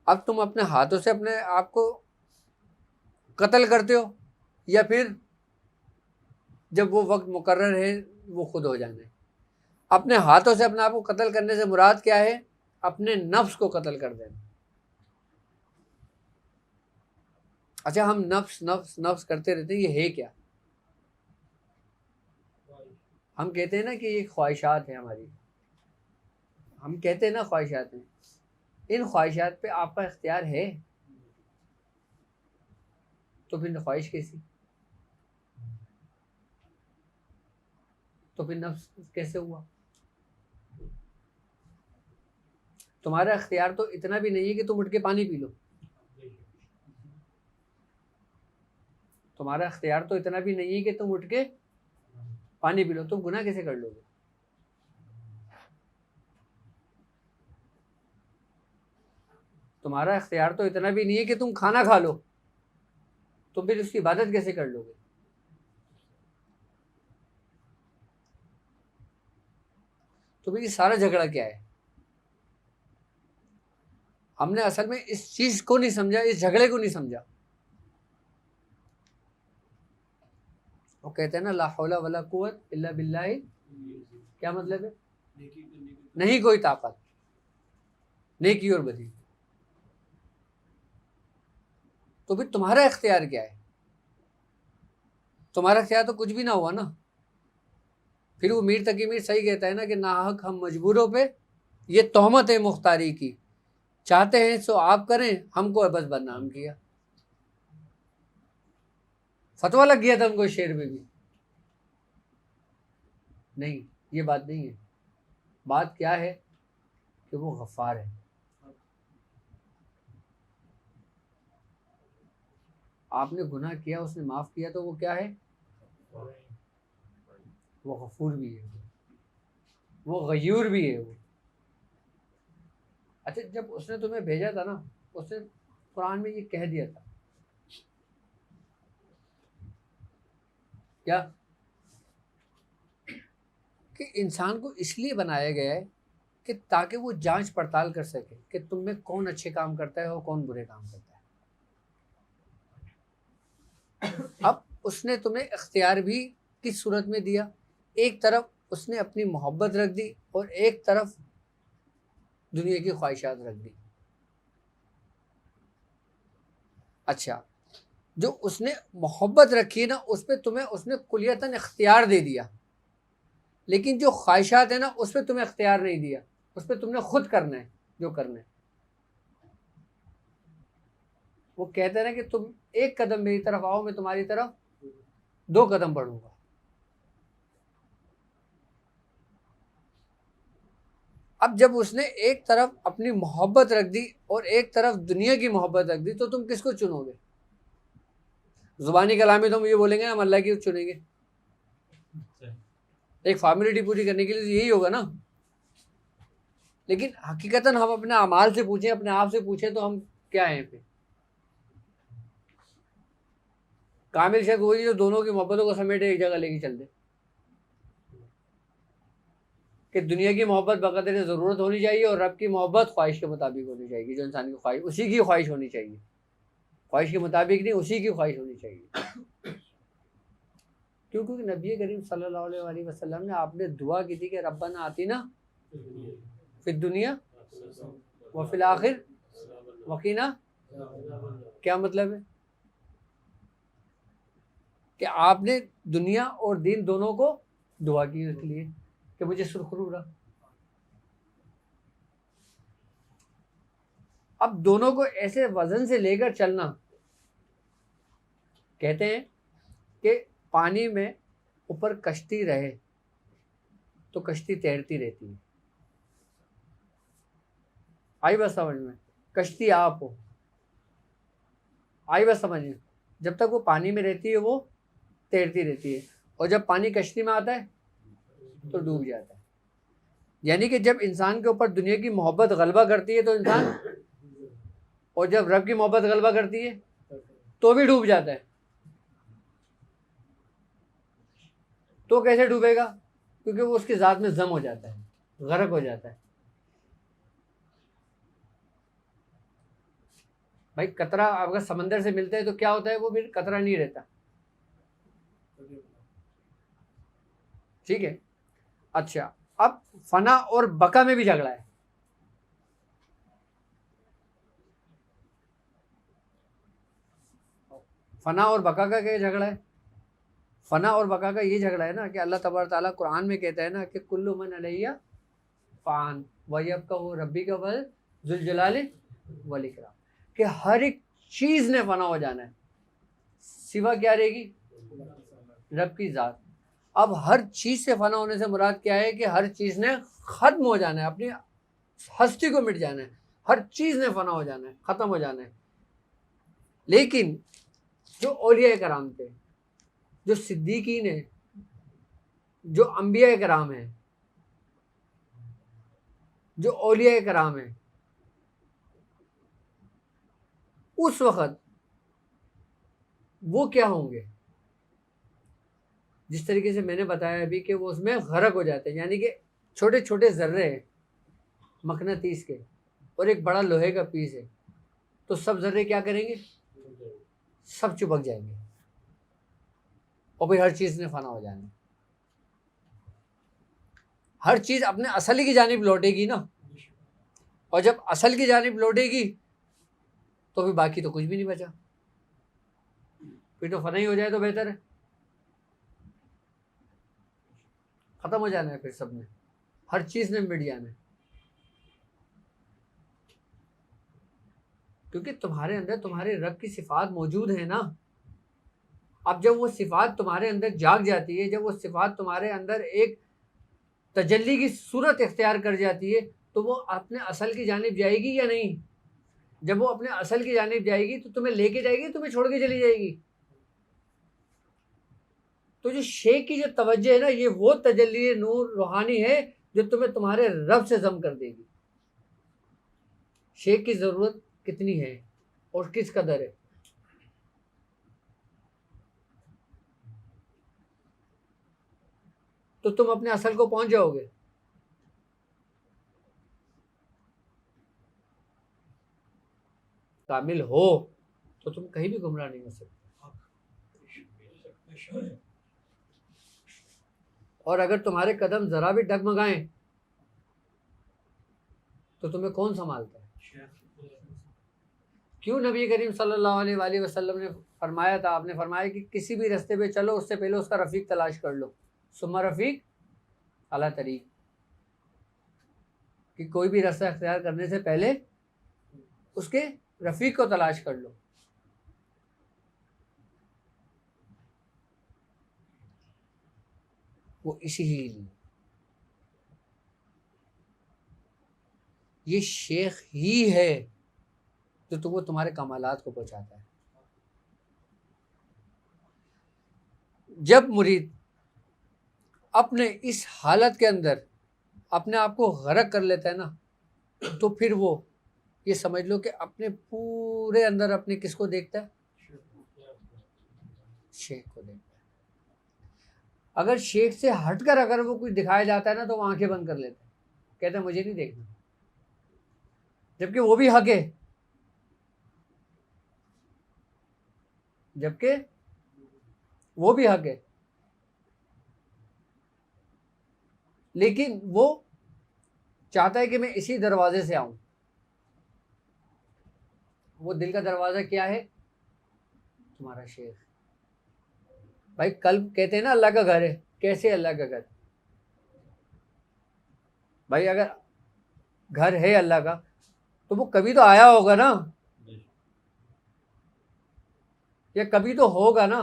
Speaker 1: अब तुम अपने हाथों से अपने आप को कत्ल करते हो या फिर जब वो वक्त मुकर्रर है वो खुद हो जाना है। अपने हाथों से अपने आप को कत्ल करने से मुराद क्या है? अपने नफ्स को कत्ल कर देना। अच्छा, हम नफ्स नफ्स नफ्स करते रहते हैं, ये है क्या? हम कहते हैं ना कि ये ख्वाहिशात है हमारी, हम कहते हैं ना ख्वाहिशात हैं। इन ख्वाहिशात पे आपका इख्तियार है तो फिर ख्वाहिश कैसी? तो फिर नफ्स कैसे हुआ? तुम्हारा इख्तियार तो इतना भी नहीं है कि तुम उठ के पानी पी लो। तुम्हारा इख्तियार तो इतना भी नहीं है कि तुम उठ के पानी पी लो। तुम गुनाह कैसे कर लोगे? तुम्हारा इख्तियार तो इतना भी नहीं है कि तुम खाना खा लो, तो फिर उसकी इबादत कैसे कर लोगे? तो फिर ये सारा झगड़ा क्या है? हमने असल में इस चीज को नहीं समझा, इस झगड़े को नहीं समझा। वो कहते हैं ना ला हौला वला कुव्वत इल्ला बिल्लाहि, क्या मतलब है? नहीं कोई ताकत नेकी और बदी। तो फिर तुम्हारा इख्तियार क्या है? तुम्हारा इख्तियार तो कुछ भी ना हुआ ना। फिर वो मीर तकी मीर सही कहता है ना कि नाहक हम मजबूरों पे ये तोहमत है मुख्तारी की, चाहते हैं सो आप करें, हमको बस बदनाम किया। फतवा लग गया था हमको शेर में भी। नहीं, ये बात नहीं है। बात क्या है कि वो गफ्फार है। आपने गुनाह किया, उसने माफ़ किया, तो वो क्या है? वो गफूर भी है, वो गयूर भी है वो। अच्छा, जब उसने तुम्हें भेजा था ना, उसने कुरान में ये कह दिया था क्या, कि इंसान को इसलिए बनाया गया है कि ताकि वो जांच पड़ताल कर सके कि तुम में कौन अच्छे काम करता है और कौन बुरे काम करता है। अब उसने तुम्हें इख्तियार भी किस सूरत में दिया? एक तरफ उसने अपनी मोहब्बत रख दी और एक तरफ दुनिया की ख्वाहिशात रख दी। अच्छा, जो उसने मोहब्बत रखी है ना, उस पर तुम्हें उसने कुलियतन इख्तियार दे दिया, लेकिन जो ख्वाहिशात है ना, उस पर तुम्हें इख्तियार नहीं दिया, उस पर तुमने खुद करना है जो करना है। वो कहते हैं ना कि तुम एक कदम मेरी तरफ आओ, मैं तुम्हारी तरफ 2 कदम बढ़ूंगा। अब जब उसने एक तरफ अपनी मोहब्बत रख दी और एक तरफ दुनिया की मोहब्बत रख दी, तो तुम किसको चुनोगे? जुबानी कलाम में तुम ये बोलेंगे हम अल्लाह की चुनेंगे, एक फॉर्मेलिटी पूरी करने के लिए तो यही होगा ना। लेकिन हकीकतन हम अपने अमाल से पूछें, अपने आप से पूछें, तो हम क्या हैं फिर? कामिल शख्स वही जो दोनों की मोहब्बतों को समेटे एक जगह लेके चल दे, कि दुनिया की मोहब्बत बकदर ज़रूरत होनी चाहिए और रब की मोहब्बत ख्वाहिश के मुताबिक होनी चाहिए। जो इंसान की ख्वाहिश, उसी की ख्वाहिश होनी चाहिए, ख्वाहिश के मुताबिक नहीं, उसी की ख्वाहिश होनी चाहिए। क्यों? क्योंकि नबी करीम सल्लल्लाहु अलैहि वसल्लम ने आपने दुआ की थी कि रब्बना आतिना फिद दुनिया व फिल आखिर वकीना। क्या मतलब है? कि आपने दुनिया और दीन दोनों को दुआ की इसलिए कि मुझे सुरखरू रहा। अब दोनों को ऐसे वजन से लेकर चलना, कहते हैं कि पानी में ऊपर कश्ती रहे तो कश्ती तैरती रहती है। आई बात समझ में? कश्ती आप हो, आई बात समझ में? जब तक वो पानी में रहती है वो तैरती रहती है, और जब पानी कश्ती में आता है तो डूब जाता है। यानी कि जब इंसान के ऊपर दुनिया की मोहब्बत गलबा करती है तो इंसान, और जब रब की मोहब्बत गलबा करती है तो भी डूब जाता है। तो कैसे डूबेगा? क्योंकि वो उसकी ज़ात में जम हो जाता है, गर्क हो जाता है। भाई कतरा अगर समंदर से मिलता है तो क्या होता है? वो फिर कतरा नहीं रहता। ठीक है। अच्छा, अब फना और बका में भी झगड़ा है। फना और बका का क्या झगड़ा है? फना और बका का ये झगड़ा है ना कि अल्लाह तबारक ताला कुरान में कहता है ना कि कुल्लु मन अलैया फ़ान व यब्का रब्बी का वल जुल जलाल वल इकराम, कि हर एक चीज़ ने फना हो जाना है, सिवा क्या रहेगी? रब की ज़ात। अब हर चीज़ से फना होने से मुराद क्या है? कि हर चीज़ ने ख़त्म हो जाना है, अपनी हस्ती को मिट जाना है, हर चीज़ ने फना हो जाना है, ख़त्म हो जाना है। लेकिन जो औलिया कराम थे, जो सिद्दीकीन है, जो अंबिया कराम है, जो औलिया कराम है, उस वक़्त वो क्या होंगे? जिस तरीके से मैंने बताया अभी कि वो उसमें गर्क हो जाते हैं, यानी कि छोटे छोटे ज़र्रे हैं मकनातीस के और एक बड़ा लोहे का पीस है, तो सब ज़र्रे क्या करेंगे? सब चिपक जाएंगे और फिर हर चीज़ ने फना हो जाना है। हर चीज़ अपने असल की जानिब लौटेगी ना, और जब असल की जानिब लौटेगी तो फिर बाकी तो कुछ भी नहीं बचा, फिर तो फना ही हो जाए तो बेहतर है। ख़त्म हो जाना है फिर सब ने, हर चीज़ ने मिट जाना है, क्योंकि तुम्हारे अंदर तुम्हारे रब की सिफ़ात मौजूद है ना। अब जब वो सिफ़ात तुम्हारे अंदर जाग जाती है, जब वो सिफ़ात तुम्हारे अंदर एक तजल्ली की सूरत इख्तियार कर जाती है, तो वो अपने असल की जानिब जाएगी या नहीं? जब वो अपने असल की जानिब जाएगी तो तुम्हें लेके जाएगी, तुम्हें छोड़ के चली जाएगी। तो जो शेख की जो तवज्जो है ना, ये वो तजल्ली नूर रूहानी है जो तुम्हें तुम्हारे रब से जम कर देगी। शेख की ज़रूरत कितनी है और किस कदर है। तो तुम अपने असल को पहुंच जाओगे। कामिल हो तो तुम कहीं भी गुमराह नहीं हो सकते। और अगर तुम्हारे कदम जरा भी डगमगाएं तो तुम्हें कौन संभालता है। क्यों नबी करीम सल्लल्लाहु अलैहि वसल्लम ने फरमाया था, आपने फरमाया कि किसी भी रास्ते पे चलो उससे पहले उसका रफीक तलाश कर लो, सुम्मा रफीक अला तरीक, कि कोई भी रास्ता अख्तियार करने से पहले उसके रफीक को तलाश कर लो। वो इसीलिए ये शेख ही है जो तुमको तुम्हारे कमालात को पहुंचाता है। जब मुरीद अपने इस हालत के अंदर अपने आप को गर्क कर लेता है ना, तो फिर वो ये समझ लो कि अपने पूरे अंदर अपने किसको देखता है, शेख को देखता है। अगर शेख से हटकर अगर वो कुछ दिखाया जाता है ना तो वो आंखें बंद कर लेता है, कहता है मुझे नहीं देखना, जबकि वो भी हक है, जबकि वो भी हक है। लेकिन वो चाहता है कि मैं इसी दरवाजे से आऊं। वो दिल का दरवाजा क्या है, तुम्हारा शेख। भाई कल कहते हैं ना अल्लाह का घर है, कैसे अल्लाह का घर। भाई अगर घर है अल्लाह का तो वो कभी तो आया होगा ना, या कभी तो होगा ना,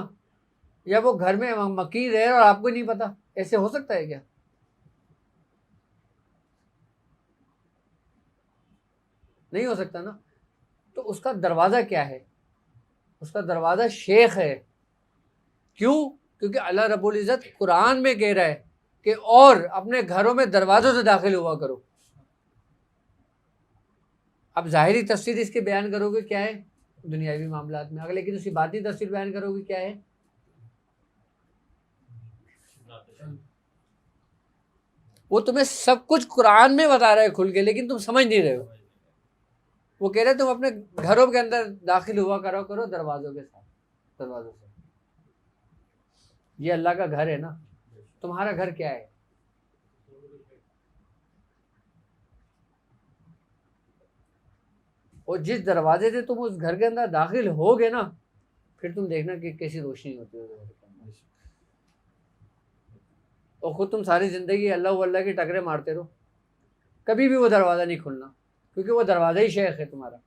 Speaker 1: या वो घर में मकीन है और आपको नहीं पता। ऐसे हो सकता है क्या। नहीं हो सकता ना। तो उसका दरवाज़ा क्या है, उसका दरवाज़ा शेख है। क्यों, क्योंकि अल्लाह रब्बुल इज़्ज़त कुरान में कह रहा है कि और अपने घरों में दरवाज़ों से दाखिल हुआ करो। अब ज़ाहिरी तफसीर इसके बयान करोगे क्या है दुनियावी मामलात में, अगर लेकिन उसकी बाती तफसीर बयान करोगे क्या है। वो तुम्हें सब कुछ कुरान में बता रहा है खुल के, लेकिन तुम समझ नहीं रहे हो। वो कह रहे तुम अपने घरों के अंदर दाखिल हुआ करो दरवाज़ों के साथ, दरवाज़ों से। ये अल्लाह का घर है ना, तुम्हारा घर क्या है। और जिस दरवाजे से तुम उस घर के अंदर दाखिल होगे ना, फिर तुम देखना कि कैसी रोशनी होती है उस घर के अंदर। और खुद तुम सारी ज़िंदगी अल्लाह अल्लाह की टकरे मारते रहो, कभी भी वो दरवाज़ा नहीं खुलना, क्योंकि वो दरवाज़ा ही शेख है तुम्हारा।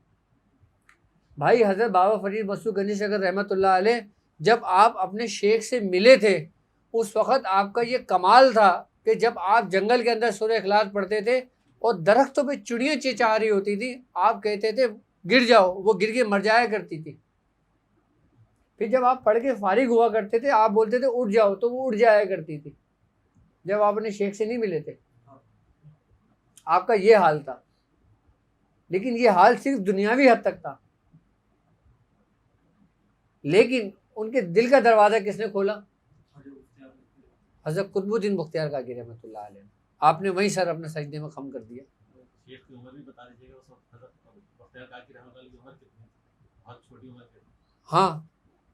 Speaker 1: भाई हज़रत बाबा फरीद मसूद गंजी शकर रहमतुल्लाह अलैह जब आप अपने शेख से मिले थे, उस वक़्त आपका ये कमाल था कि जब आप जंगल के अंदर सूरह इखलास पढ़ते थे और दरख्तों पे चिड़ियाँ चिचा रही होती थी, आप कहते थे गिर जाओ, वो गिर के मर जाया करती थी। फिर जब आप पढ़ के फारिग हुआ करते थे, आप बोलते थे उठ जाओ, तो वो उठ जाया करती थी। जब आप अपने शेख से नहीं मिले थे, आपका ये हाल था। लेकिन ये हाल सिर्फ दुनियावी हद तक था। लेकिन उनके दिल का दरवाज़ा किसने खोला, हज़रत कुतुबुद्दीन बख्तियार काकी रहमतुल्लाह अलैह। आपने वहीं सर अपने सजदे में खम कर दिया।
Speaker 2: शेख की उम्र भी बता दीजिएगा, उस वक्त हज़रत बख्तियार काकी रहमतुल्लाह की उम्र कितनी, बहुत छोटी उम्र थी।
Speaker 1: हाँ,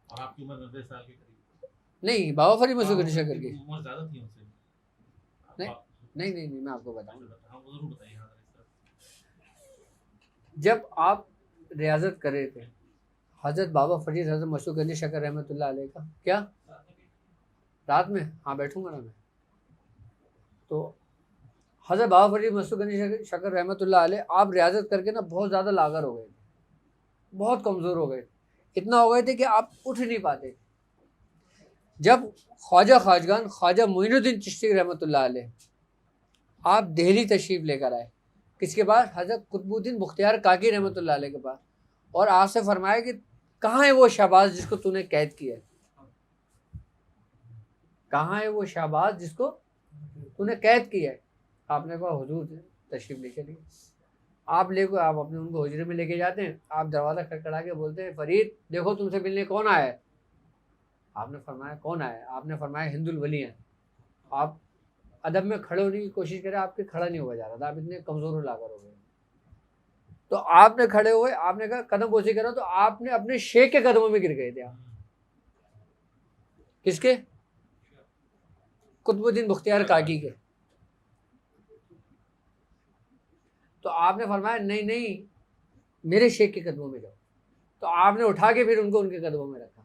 Speaker 2: और आपकी उम्र 90 साल के करीब।
Speaker 1: नहीं, बाबा फरीद मसूद गंजी शकर की
Speaker 2: उम्र ज़्यादा थी उनसे।
Speaker 1: नहीं, मैं आपको बताऊँ।
Speaker 2: हाँ, वो ज़रूर बताइए।
Speaker 1: जब आप रियाजत कर रहे थे, हज़रत बाबा फरीद हज़रत मसूद गंजी शकर रहमतुल्लाह अलैह का क्या रात में, हाँ बैठूंगा ना मैं, तो हज़रत बाबा फरीद मसूद गंजी शकर रहमतुल्लाह अलैह आप रियाजत करके ना बहुत ज़्यादा लागर हो गए थे, बहुत कमज़ोर हो गए, इतना हो गए थे कि आप उठ नहीं पाते। जब ख्वाजा खाजगान ख्वाजा मोइनुद्दीन चिश्ती रहमतुल्लाह अलैह आप दिल्ली तशरीफ़ लेकर आए, किसके पास, हज़रत कुतुबुद्दीन बख्तियार काकी रहमतुल्लाह अलैह के पास, और आपसे फरमाया कि कहाँ है वो शहबाज जिसको तूने कैद किया है, कहाँ है वो शहबाज जिसको तूने कैद किया है। आपने कहा हुजूर तशरीफ ले चलिए। आप अपने उनको हुजरे में लेके जाते हैं, आप दरवाज़ा खटखटा के बोलते हैं फरीद देखो तुमसे मिलने कौन आया है। आपने फरमाया कौन आया है, आपने फरमाया हिंदुल वली हैं। आप अदब में खड़े होने की कोशिश करें, आपके खड़ा नहीं हुआ जा रहा था, आप इतने कमज़ोर लाकर हो गए। तो आपने खड़े हुए, आपने कहा कदम बोसी करो, तो आपने अपने शेख के कदमों में गिर गए थे आप। किसके? कुतुबुद्दीन बख्तियार काकी के। तो आपने फरमाया नहीं नहीं मेरे शेख के कदमों में जाओ। तो आपने उठा के फिर उनको उनके कदमों में रखा।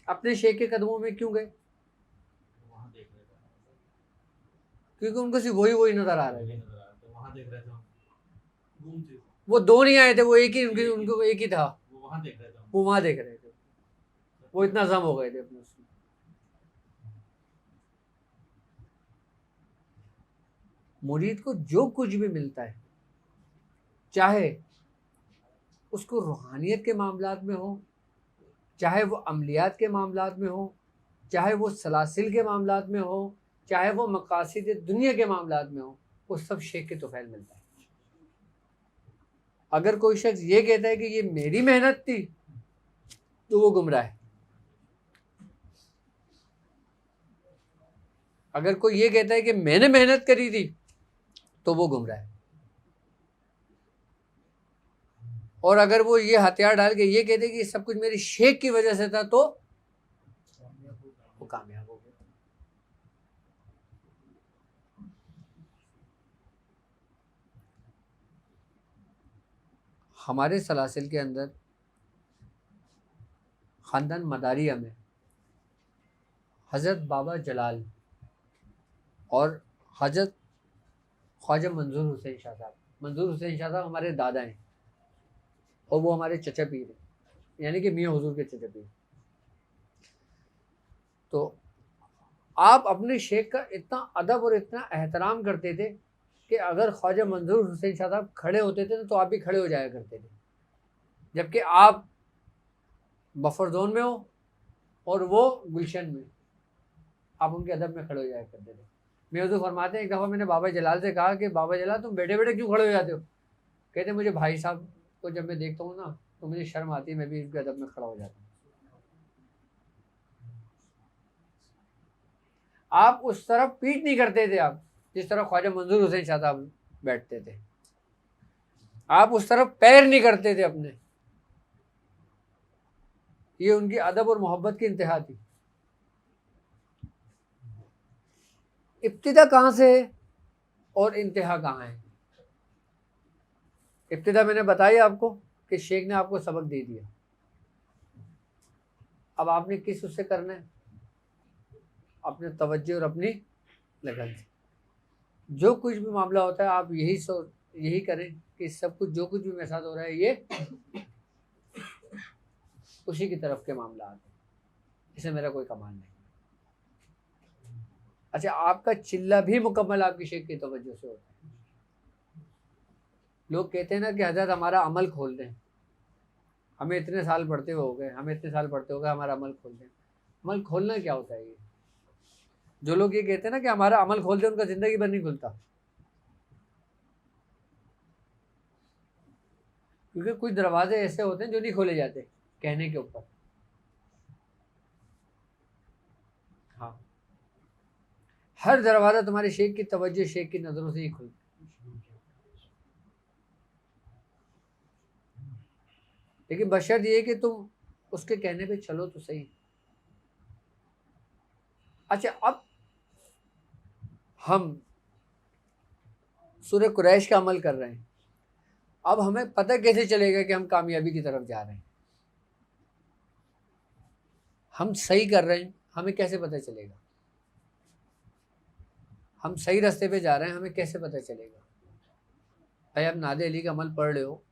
Speaker 1: अपने शेख के कदमों में क्यों गए?
Speaker 2: वहाँ देख रहे थे,
Speaker 1: क्योंकि उनको सिर्फ वही नजर आ रहे थे।
Speaker 2: वहाँ देख रहे थे हम।
Speaker 1: वो दो नहीं आए थे, वो एक ही उनको एक ही था।
Speaker 2: वो वहाँ देख रहे थे,
Speaker 1: वो वहां देख रहे थे, वो इतना जम हो गए थे अपने उसमें। मुरीद को जो कुछ भी मिलता है, चाहे उसको रूहानियत के मामलात में हो, चाहे वो अमलियात के मामलात में हो, चाहे वो सलासिल के मामलात में हो, चाहे वो मकासिद दुनिया के मामलात में हो, वो सब शेख के तोफैल मिलता है। अगर कोई शख्स ये कहता है कि ये मेरी मेहनत थी तो वो गुमराह है। अगर कोई ये कहता है कि मैंने मेहनत करी थी तो वो गुमराह है। और अगर वो ये हथियार डाल के ये कहते कि सब कुछ मेरी शेख की वजह से था तो वो कामयाब हो गया। हमारे सलासिल के अंदर ख़ानदान मदारिया में हज़रत बाबा जलाल और हज़रत ख्वाजा मंजूर हुसैन शाह साहब, मंजूर हुसैन शाह साहब हमारे दादा हैं और वो हमारे चचा पीर हैं, यानी कि मियाँ हुजूर के चचा पीर। तो आप अपने शेख का इतना अदब और इतना एहतराम करते थे कि अगर ख्वाजा मंजूर हुसैन शाह साहब खड़े होते थे तो आप भी खड़े हो जाया करते थे, जबकि आप बफर जोन में हो और वो गुलशन में, आप उनके अदब में खड़े हो जाया करते थे। मियाँ हुजूर फरमाते हैं एक दफ़ा मैंने बाबा जलाल से कहा कि बाबा जलाल तुम बैठे बैठे क्यों खड़े हो जाते हो? कहते मुझे भाई साहब को जब मैं देखता हूँ ना तो मुझे शर्म आती है, मैं भी इनके अदब में खड़ा हो जाता हूँ। आप उस तरफ पीठ नहीं करते थे, आप जिस तरह ख्वाजा मंजूर हुसैन शाह साहब बैठते थे, आप उस तरफ पैर नहीं करते थे अपने। ये उनकी अदब और मोहब्बत की इंतहा थी। इब्तिदा कहाँ से है और इंतहा कहाँ है? इब्तिदा मैंने बताई आपको कि शेख ने आपको सबक दे दिया, अब आपने किस उससे करना है? अपने तवज्जो और अपनी लगन से। जो कुछ भी मामला होता है आप यही करें कि सब कुछ जो कुछ भी मेरे साथ हो रहा है ये उसी की तरफ के मामला आते हैं, इससे मेरा कोई कमाल नहीं। अच्छा, आपका चिल्ला भी मुकम्मल आपकी शेख की तवज्जो से होता है। लोग कहते हैं ना कि हज़रत हमारा अमल खोल दें, हमें इतने साल पढ़ते हो गए, हमें इतने साल पढ़ते हो गए, हमारा अमल खोल दें। अमल खोलना क्या होता है? ये जो लोग ये कहते हैं ना कि हमारा अमल खोल दें, उनका ज़िंदगी भर नहीं खुलता, क्योंकि कुछ दरवाजे ऐसे होते हैं जो नहीं खोले जाते कहने के ऊपर। हाँ, हर दरवाज़ा तुम्हारे शेख की तवज्जो, शेख की नज़रों से ही खुलता। लेकिन बशर्त ये कि तुम उसके कहने पे चलो तो सही। अच्छा, अब हम सूरह कुरैश का अमल कर रहे हैं, अब हमें पता कैसे चलेगा कि हम कामयाबी की तरफ जा रहे हैं? हम सही कर रहे हैं, हमें कैसे पता चलेगा? हम सही रास्ते पे जा रहे हैं, हमें कैसे पता चलेगा? भाई आप नादे अली का अमल पढ़ रहे हो,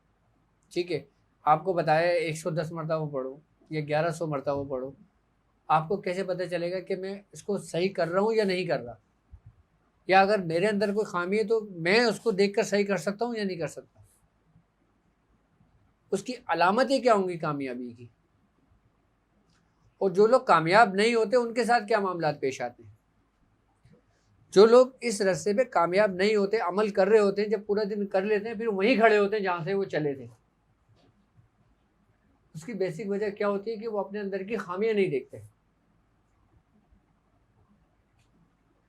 Speaker 1: ठीक है, आपको बताया 110 मरतबा पढ़ो या 1100 मरतबा पढ़ो, आपको कैसे पता चलेगा कि मैं इसको सही कर रहा हूँ या नहीं कर रहा? या अगर मेरे अंदर कोई खामी है तो मैं उसको देखकर सही कर सकता हूँ या नहीं कर सकता? उसकी अलामतें क्या होंगी कामयाबी की? और जो लोग कामयाब नहीं होते उनके साथ क्या मामला पेश आते हैं? जो लोग इस रास्ते पे कामयाब नहीं होते, अमल कर रहे होते हैं, जब पूरा दिन कर लेते हैं फिर वहीं खड़े होते हैं जहां से वो चले थे। उसकी बेसिक वजह क्या होती है कि वो अपने अंदर की खामियां नहीं देखते।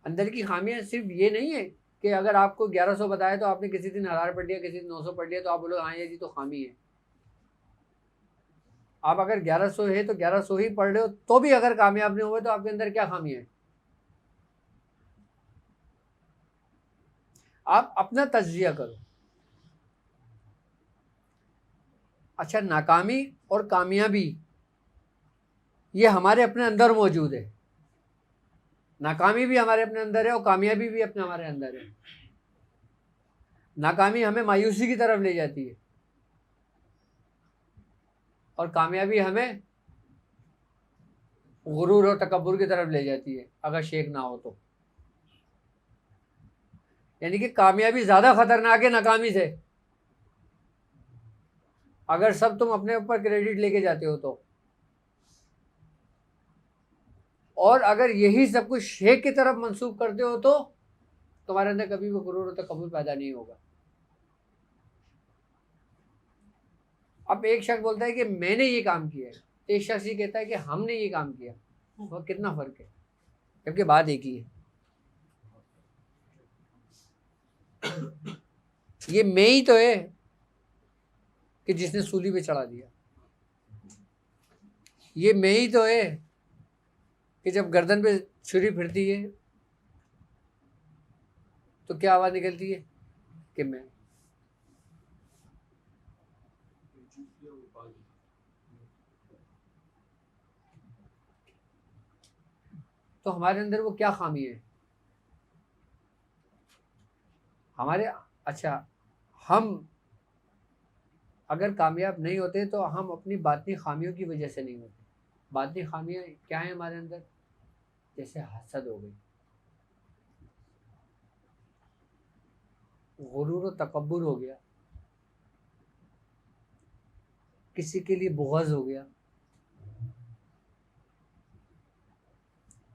Speaker 1: अंदर की खामियां सिर्फ ये नहीं है कि अगर आपको 1100 बताया तो आपने किसी दिन 1000 पढ़ लिया, किसी दिन 900 पढ़ लिया, तो आप बोलो हाँ ये जी तो खामी है। आप अगर 1100 है तो 1100 ही पढ़ रहे हो तो भी अगर कामयाब नहीं हुए तो आपके अंदर क्या खामी है? आप अपना तज्जिया करो। अच्छा, नाकामी और कामयाबी ये हमारे अपने अंदर मौजूद है। नाकामी भी हमारे अपने अंदर है और कामयाबी भी अपने हमारे अंदर है। नाकामी हमें मायूसी की तरफ ले जाती है और कामयाबी हमें गुरूर और तकब्बुर की तरफ ले जाती है अगर शेख ना हो तो। यानी कि कामयाबी ज्यादा खतरनाक है नाकामी से, अगर सब तुम अपने ऊपर क्रेडिट लेके जाते हो तो। और अगर यही सब कुछ शेख की तरफ मंसूब करते हो तो तुम्हारे अंदर कभी भी गुरूर और तकब्बुर पैदा नहीं होगा। अब एक शख्स बोलता है कि मैंने ये काम किया है, एक शख्स ये कहता है कि हमने ये काम किया, और कितना फर्क है, जबकि बात एक ही है। ये मैं ही तो है कि जिसने सूली पे चढ़ा दिया। ये मैं ही तो है कि जब गर्दन पे छुरी फिरती है तो क्या आवाज निकलती है कि मैं। तो हमारे अंदर वो क्या खामी है हमारे? अच्छा, हम अगर कामयाब नहीं होते तो हम अपनी बातनी खामियों की वजह से नहीं होते। बातनी खामियां क्या है हमारे अंदर? जैसे हसद हो गई, गुरूर और तकब्बुर हो गया, किसी के लिए बुग़्ज़ हो गया।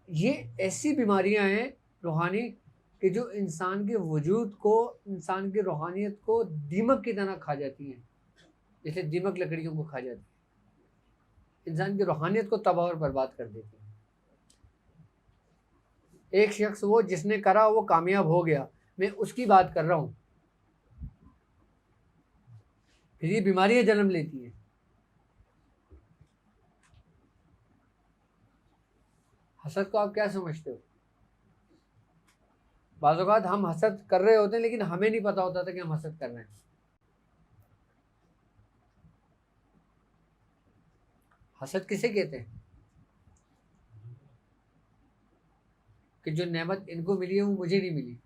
Speaker 1: ये ऐसी बीमारियां हैं रूहानी कि जो इंसान के वजूद को, इंसान की रूहानियत को दीमक की तरह खा जाती हैं, जैसे दीमक लकड़ियों को खा जाती है, इंसान की रूहानियत को तबाह और बर्बाद कर देती है। एक शख्स वो जिसने करा वो कामयाब हो गया, मैं उसकी बात कर रहा हूँ, फिर ये बीमारियां जन्म लेती हैं। हसद को आप क्या समझते हो? बाज़ औक़ात हम हसद कर रहे होते हैं लेकिन हमें नहीं पता होता था कि हम हसद कर रहे हैं। हसद किसे कहते हैं? कि जो नेमत इनको मिली है वो मुझे नहीं मिली,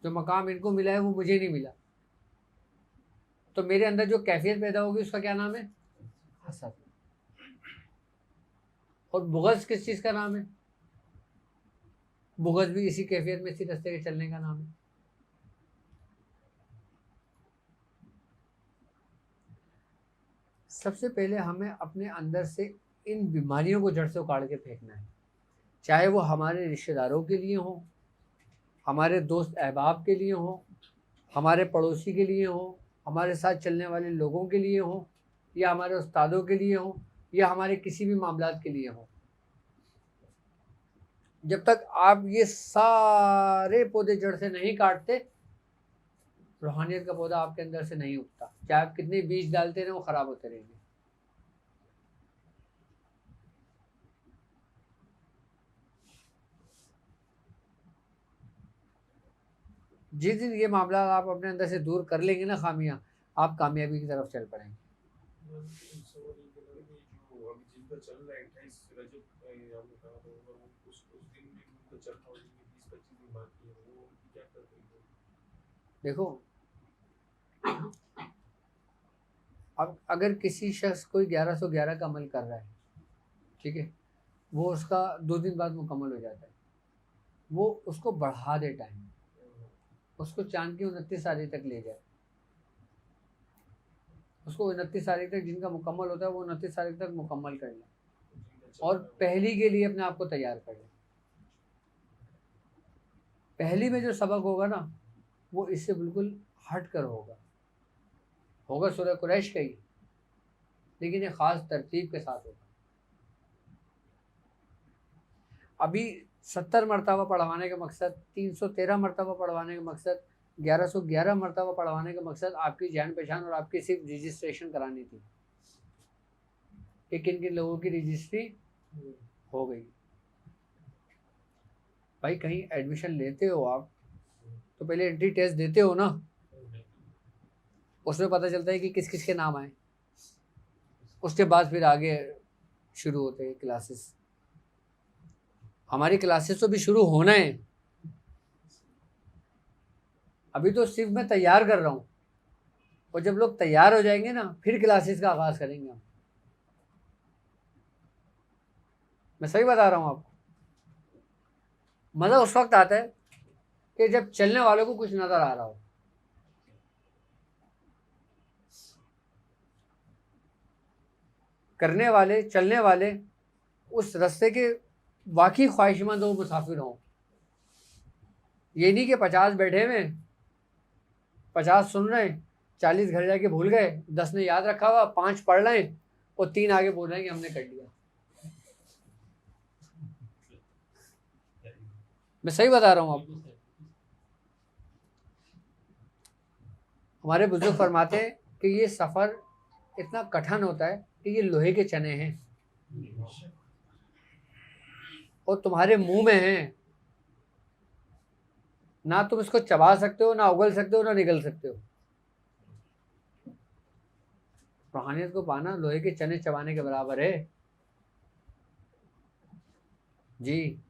Speaker 1: जो मकाम इनको मिला है वो मुझे नहीं मिला, तो मेरे अंदर जो कैफियत पैदा होगी उसका क्या नाम है? हसद। और बुग़्ज़ किस चीज़ का नाम है? बुग़्ज़ भी इसी कैफियत में, इसी रास्ते के चलने का नाम है। सबसे पहले हमें अपने अंदर से इन बीमारियों को जड़ से उखाड़ के फेंकना है, चाहे वो हमारे रिश्तेदारों के लिए हो, हमारे दोस्त अहबाब के लिए हो, हमारे पड़ोसी के लिए हो, हमारे साथ चलने वाले लोगों के लिए हो, या हमारे उस्तादों के लिए हो, या हमारे किसी भी मामलात के लिए हो। जब तक आप ये सारे पौधे जड़ से नहीं काटते, रूहानियत का पौधा आपके अंदर से नहीं उगता। चाहे आप कितने बीज डालते रहे वो खराब होते रहेंगे। जिस दिन ये मामला आप अपने अंदर से दूर कर लेंगे ना खामियां, आप कामयाबी की तरफ चल पड़ेंगे। देखो, अब अगर किसी शख्स कोई 1111 का अमल कर रहा है, ठीक है, वो उसका 2 दिन बाद मुकम्मल हो जाता है, वो उसको बढ़ा दे टाइम, उसको चांद की 29 तारीख तक ले जाए, उसको 29 तारीख तक जिनका मुकम्मल होता है वो 29 तारीख तक मुकम्मल कर ले, और पहली के लिए अपने आप को तैयार कर ले। पहली में जो सबक होगा ना वो इससे बिल्कुल हट कर होगा सूरह कुरैश का ही, लेकिन एक ख़ास तरतीब के साथ होगा। अभी 70 मरतबा पढ़वाने का मकसद, 313 मरतबा पढ़वाने का मकसद, 1111 मरतबा पढ़वाने का मकसद आपकी जान पहचान और आपकी सिर्फ रजिस्ट्रेशन करानी थी कि किन किन लोगों की रजिस्ट्री हो गई। भाई कहीं एडमिशन लेते हो आप तो पहले एंट्री टेस्ट देते हो ना, उसमें पता चलता है कि किस किस के नाम आए, उसके बाद फिर आगे शुरू होते हैं क्लासेस। हमारी क्लासेस तो भी शुरू होना है, अभी तो सिर्फ मैं तैयार कर रहा हूँ, और जब लोग तैयार हो जाएंगे ना फिर क्लासेस का आगाज़ करेंगे हम। मैं सही बता रहा हूँ आपको। मज़ा उस वक्त आता है कि जब चलने वालों को कुछ नज़र आ रहा हो। करने वाले, चलने वाले उस रास्ते के वाकई ख्वाहिशमंद हो, मुसाफिर हों। ये नहीं कि 50 बैठे हुए, 50 सुन रहे हैं, 40 घर जाके भूल गए, 10 ने याद रखा हुआ, 5 पढ़ रहे हैं और 3 आगे बोल रहे हैं कि हमने कर लिया। मैं सही बता रहा हूँ आपको। हमारे बुजुर्ग फरमाते हैं कि ये सफ़र इतना कठिन होता है कि ये लोहे के चने हैं और तुम्हारे मुंह में हैं, ना तुम इसको चबा सकते हो, ना उगल सकते हो, ना निगल सकते हो। रूहानियत को पाना लोहे के चने चबाने के बराबर है जी।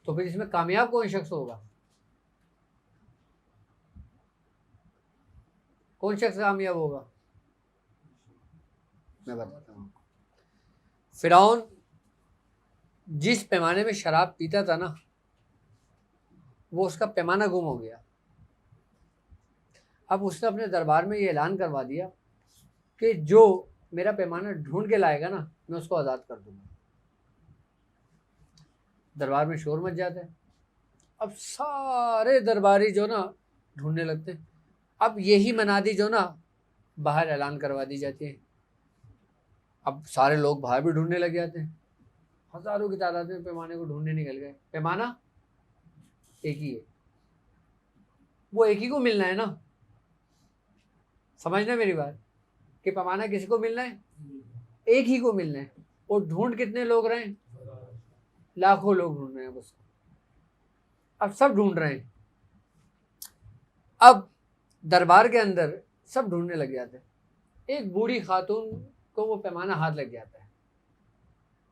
Speaker 1: तो फिर इसमें कामयाब कौन शख्स होगा? कौन शख्स कामयाब होगा? मैं बताता हूँ। फिरौन जिस पैमाने में शराब पीता था ना, वो उसका पैमाना गुम हो गया। अब उसने अपने दरबार में ये ऐलान करवा दिया कि जो मेरा पैमाना ढूंढ के लाएगा ना, मैं उसको आज़ाद कर दूंगा। दरबार में शोर मच जाता है। अब सारे दरबारी जो ना ढूंढने लगते हैं। अब यही मनादी जो ना बाहर ऐलान करवा दी जाती है। अब सारे लोग बाहर भी ढूंढने लग जाते हैं। हज़ारों की तादाद में पैमाने को ढूंढने निकल गए। पैमाना एक ही है, वो एक ही को मिलना है ना। समझना मेरी बात कि पैमाना किसी को मिलना है, एक ही को मिलना है। और ढूंढ कितने लोग रहे हैं? लाखों लोग ढूंढ रहे हैं उसको। अब सब ढूंढ रहे हैं। अब दरबार के अंदर सब ढूंढने लग जाते हैं। एक बूढ़ी खातून को वो पैमाना हाथ लग जाता है।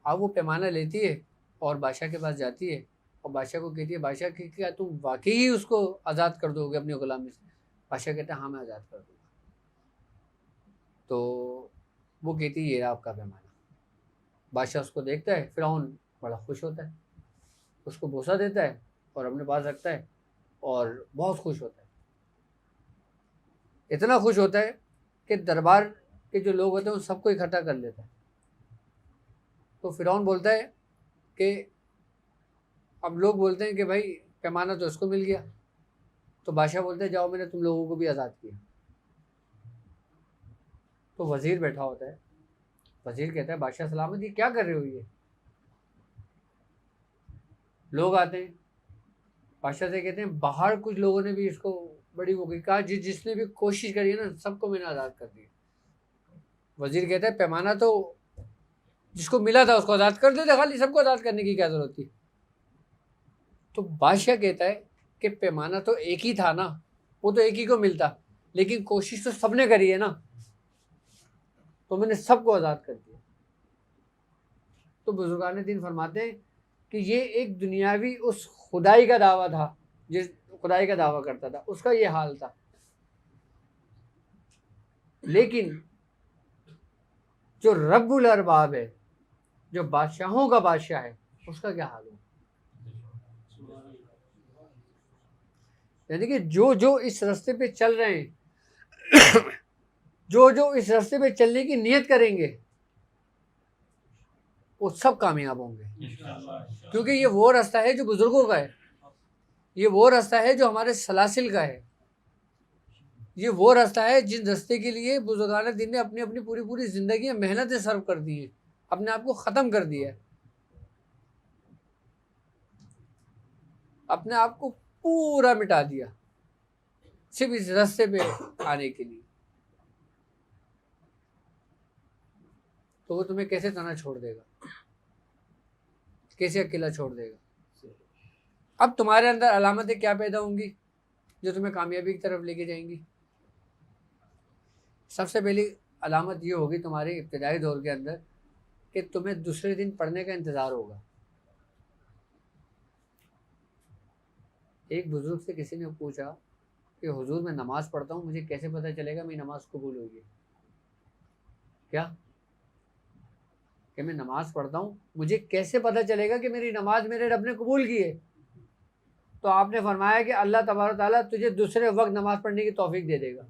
Speaker 1: अब वो पैमाना लेती है और बादशाह के पास जाती है और बादशाह को कहती है, बादशाह कि क्या तुम वाकई ही उसको आज़ाद कर दोगे अपनी गुलामी से? बादशाह कहता है हाँ मैं आज़ाद कर दूँगा। तो वो कहती है ये रहा आपका पैमाना। बादशाह उसको देखता है, फिरौन बड़ा खुश होता है, उसको बोसा देता है और अपने पास रखता है और बहुत खुश होता है। इतना खुश होता है कि दरबार के जो लोग होते हैं उन सबको इकट्ठा कर लेता है। तो फिरौन बोलता है कि अब लोग बोलते हैं कि भाई पैमाना तो उसको मिल गया। तो बादशाह बोलते हैं जाओ मैंने तुम लोगों को भी आज़ाद किया। तो वज़ीर बैठा होता है। वज़ीर कहता है बादशाह सलामत, ये क्या कर रहे हो? ये लोग आते हैं, बादशाह से कहते हैं बाहर कुछ लोगों ने भी इसको बड़ी वो कहा, जिसने भी कोशिश करी है ना सबको मैंने आज़ाद कर दिया। वज़ीर कहता है पैमाना तो जिसको मिला था उसको आज़ाद कर देते, खाली सबको आज़ाद करने की क्या ज़रूरत थी? तो बादशाह कहता है कि पैमाना तो एक ही था ना, वो तो एक ही को मिलता, लेकिन कोशिश तो सबने करी है ना, तो मैंने सबको आज़ाद कर दिया। तो बुजुर्गान दीन फरमाते हैं कि ये एक दुनियावी उस खुदाई का दावा था, जिस खुदाई का दावा करता था उसका ये हाल था। लेकिन जो रब्बुल अरबाब है, जो बादशाहों का बादशाह है उसका क्या हाल होगा। यानी कि जो जो इस रास्ते पे चल रहे हैं, जो जो इस रास्ते पे चलने की नियत करेंगे वो सब कामयाब होंगे, क्योंकि ये वो रास्ता है जो बुजुर्गों का है, ये वो रास्ता है जो हमारे सलासिल का है, ये वो रास्ता है जिस रास्ते के लिए बुजुर्गान दिन ने अपनी अपनी पूरी पूरी जिंदगी मेहनतें सर्व कर दी हैं, अपने आप को ख़त्म कर दिया है, अपने आप को पूरा मिटा दिया सिर्फ इस रास्ते पे आने के लिए। तो वो तुम्हें कैसे तना छोड़ देगा, कैसे अकेला छोड़ देगा। अब तुम्हारे अंदर अलामतें क्या पैदा होंगी जो तुम्हें कामयाबी की तरफ लेके जाएंगी। सबसे पहली अलामत ये होगी तुम्हारे इब्तिदाई दौर के अंदर कि तुम्हें दूसरे दिन पढ़ने का इंतज़ार होगा। एक बुजुर्ग से किसी ने पूछा कि हुजूर मैं नमाज़ पढ़ता हूँ, मुझे कैसे पता चलेगा मेरी नमाज़ कबूल होगी। क्या कि मैं नमाज़ पढ़ता हूँ, मुझे कैसे पता चलेगा कि मेरी नमाज मेरे रब ने कबूल की है। तो आपने फरमाया कि अल्लाह तबारक ताला तुझे दूसरे वक्त नमाज पढ़ने की तौफीक दे देगा।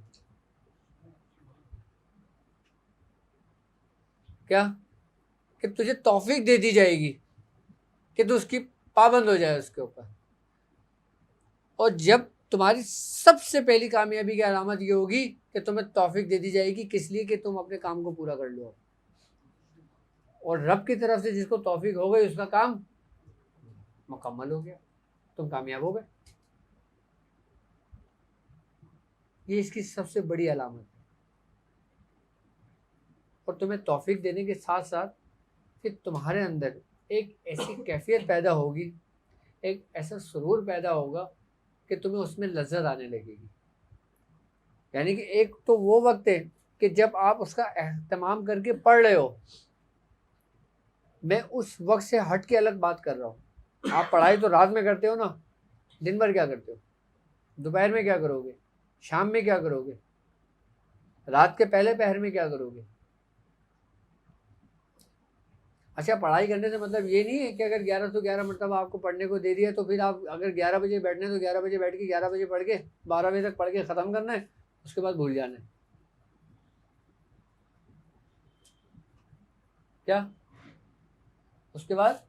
Speaker 1: क्या कि तुझे तौफीक दे दी जाएगी कि तू उसकी पाबंद हो जाए उसके ऊपर। और जब तुम्हारी सबसे पहली कामयाबी की अलामत ये होगी कि तुम्हें तौफीक दे दी जाएगी, किस लिए कि तुम अपने काम को पूरा कर लो, और रब की तरफ से जिसको तौफीक हो गई उसका काम मुकम्मल हो गया, तुम कामयाब हो गए। ये इसकी सबसे बड़ी अलामत है। और तुम्हें तौफीक देने के साथ साथ फिर तुम्हारे अंदर एक ऐसी कैफियत पैदा होगी, एक ऐसा सुरूर पैदा होगा कि तुम्हें उसमें लज्जत आने लगेगी। यानी कि एक तो वो वक्त है कि जब आप उसका एहतमाम करके पढ़ रहे हो, मैं उस वक्त से हट के अलग बात कर रहा हूँ। आप पढ़ाई तो रात में करते हो ना, दिन भर क्या करते हो, दोपहर में क्या करोगे, शाम में क्या करोगे, रात के पहले पहर में क्या करोगे। अच्छा, पढ़ाई करने से मतलब ये नहीं है कि अगर 11 तो 11 मरतबा आपको पढ़ने को दे दिया तो फिर आप अगर 11 बजे बैठने तो 11 बजे बैठ के 11 बजे पढ़ के 12 बजे तक पढ़ के ख़त्म करना है, उसके बाद भूल जाना है। क्या उसके बाद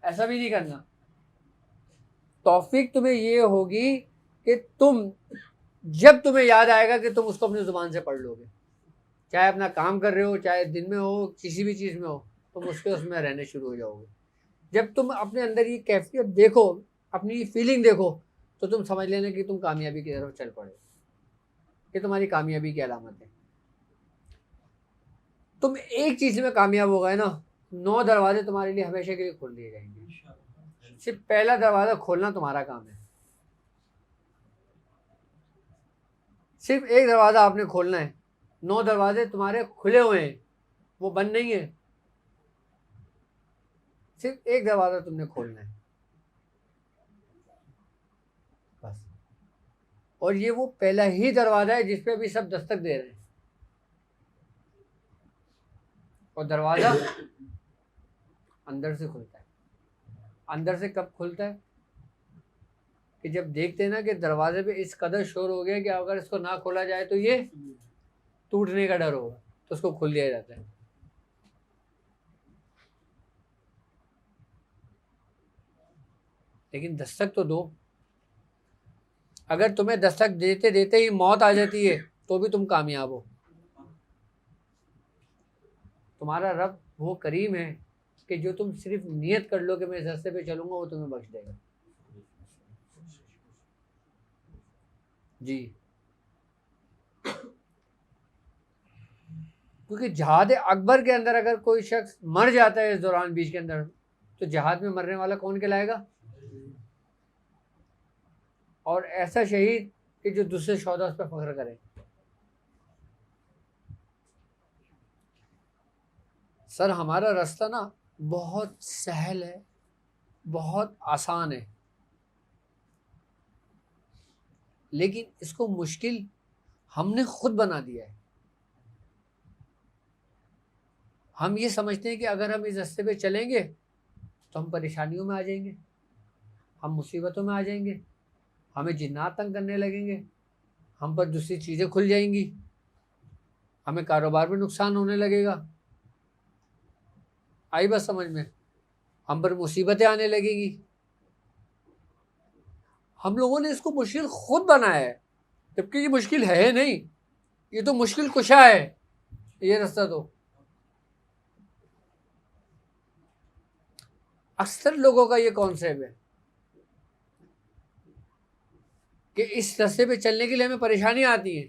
Speaker 1: ऐसा भी नहीं करना। तौफीक तुम्हें ये होगी कि तुम जब तुम्हें याद आएगा कि तुम उसको अपनी ज़ुबान से पढ़ लोगे, चाहे अपना काम कर रहे हो, चाहे दिन में हो, किसी भी चीज़ में हो, तुम उसमें रहने शुरू हो जाओगे। जब तुम अपने अंदर ये कैफियत देखो, अपनी फीलिंग देखो, तो तुम समझ लेना कि तुम कामयाबी की तरफ चल पड़े। ये तुम्हारी कामयाबी की अलामत है। तुम एक चीज़ में कामयाब हो गए ना, 9 दरवाजे तुम्हारे लिए हमेशा के लिए खोल दिए जाएंगे। सिर्फ पहला दरवाज़ा खोलना तुम्हारा काम है। सिर्फ एक दरवाज़ा आपने खोलना है, 9 दरवाजे तुम्हारे खुले हुए हैं, वो बंद नहीं है। सिर्फ एक दरवाज़ा तुमने खोलना है बस। और ये वो पहला ही दरवाज़ा है जिस पे अभी सब दस्तक दे रहे हैं। और दरवाज़ा अंदर से खुलता है। अंदर से कब खुलता है कि जब देखते हैं ना कि दरवाजे पे इस कदर शोर हो गया कि अगर इसको ना खोला जाए तो ये टूटने का डर होगा, तो उसको खोल दिया जाता है। लेकिन दस्तक तो दो। अगर तुम्हें दस्तक देते देते ही मौत आ जाती है तो भी तुम कामयाब हो। तुम्हारा रब वो करीम है कि जो तुम सिर्फ नियत कर लो कि मैं इस रास्ते पे चलूंगा, वो तुम्हें बख्श देगा। जी, क्योंकि जहाद अकबर के अंदर अगर कोई शख्स मर जाता है इस दौरान बीच के अंदर, तो जहाद में मरने वाला कौन कहलाएगा। और ऐसा शहीद कि जो दूसरे शोहदा उस पर फख्र करें। सर हमारा रास्ता ना बहुत सहल है, बहुत आसान है, लेकिन इसको मुश्किल हमने खुद बना दिया है। हम ये समझते हैं कि अगर हम इस रास्ते पे चलेंगे तो हम परेशानियों में आ जाएंगे, हम मुसीबतों में आ जाएंगे, हमें जिन्नात तंग करने लगेंगे, हम पर दूसरी चीज़ें खुल जाएंगी, हमें कारोबार में नुकसान होने लगेगा। आई बात समझ में? हम पर मुसीबतें आने लगेगी। हम लोगों ने इसको मुश्किल खुद बनाया है, जबकि ये मुश्किल है नहीं, ये तो मुश्किल कुशा है ये रास्ता। तो अक्सर लोगों का ये कॉन्सेप्ट है कि इस रास्ते पे चलने के लिए हमें परेशानियां आती हैं,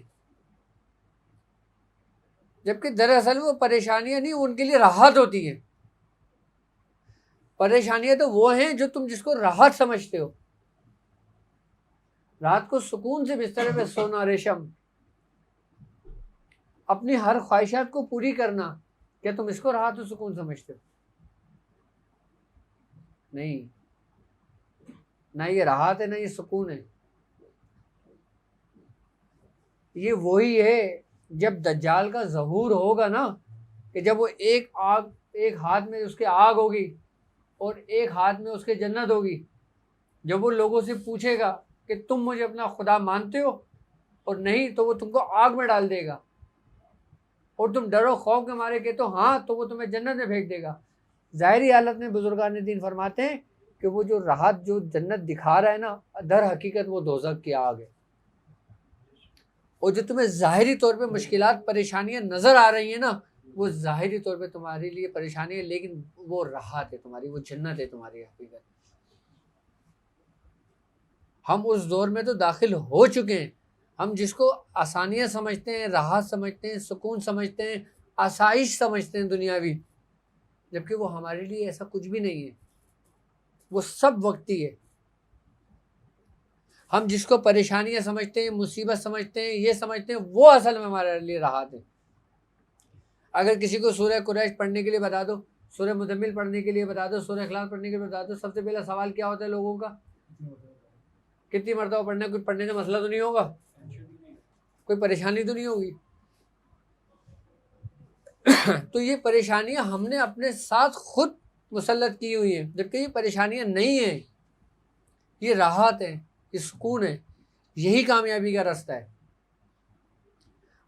Speaker 1: जबकि दरअसल वो परेशानियां नहीं, उनके लिए राहत होती हैं। परेशानियां तो वो हैं जो तुम जिसको राहत समझते हो। रात को सुकून से बिस्तर पे सोना, रेशम, अपनी हर ख्वाहिशात को पूरी करना, क्या तुम इसको राहत और सुकून समझते हो? नहीं, ना ये राहत है ना ये सुकून है। ये वही है जब दज्जाल का ज़हूर होगा ना, कि जब वो एक हाथ में उसके आग होगी और एक हाथ में उसके जन्नत होगी, जब वो लोगों से पूछेगा कि तुम मुझे अपना खुदा मानते हो, और नहीं तो वो तुमको आग में डाल देगा, और तुम डरो खौफ के मारे के तो हाँ, तो वो तुम्हें जन्नत में फेंक देगा। ज़ाहिरी हालत में बुजुर्गान दीन फरमाते हैं कि वो जो राहत, जो जन्नत दिखा रहा है ना, दर हकीकत वो दोज़ख की आग है। और जो तुम्हें ज़ाहिरी तौर पे मुश्किलात, परेशानियां नज़र आ रही हैं ना, वो ज़ाहिरी तौर पे तुम्हारे लिए परेशानी है, लेकिन वो राहत है तुम्हारी, वो जन्नत है तुम्हारी हकीकत। हम उस दौर में तो दाखिल हो चुके हैं, हम जिसको आसानियां समझते हैं, राहत समझते हैं, सुकून समझते हैं, आसाइश समझते हैं दुनियावी, जबकि वो हमारे लिए ऐसा कुछ भी नहीं है, वो सब वक्ती है। हम जिसको परेशानियां समझते हैं, मुसीबत समझते हैं, ये समझते हैं, वो असल में हमारे लिए राहत है। अगर किसी को सूरह कुरैश पढ़ने के लिए बता दो, सूरह मुज़म्मिल पढ़ने के लिए बता दो, सूरह इखलास पढ़ने के लिए बता दो, सबसे पहला सवाल क्या होता है लोगों का? कितनी मरतबा पढ़ना है? कुछ पढ़ने से मसला तो नहीं होगा, कोई परेशानी तो नहीं होगी। तो ये परेशानियां हमने अपने साथ खुद मुसल्लत की हुई हैं, जबकि ये परेशानियां नहीं हैं, ये राहत है, ये सुकून है, यही कामयाबी का रास्ता है।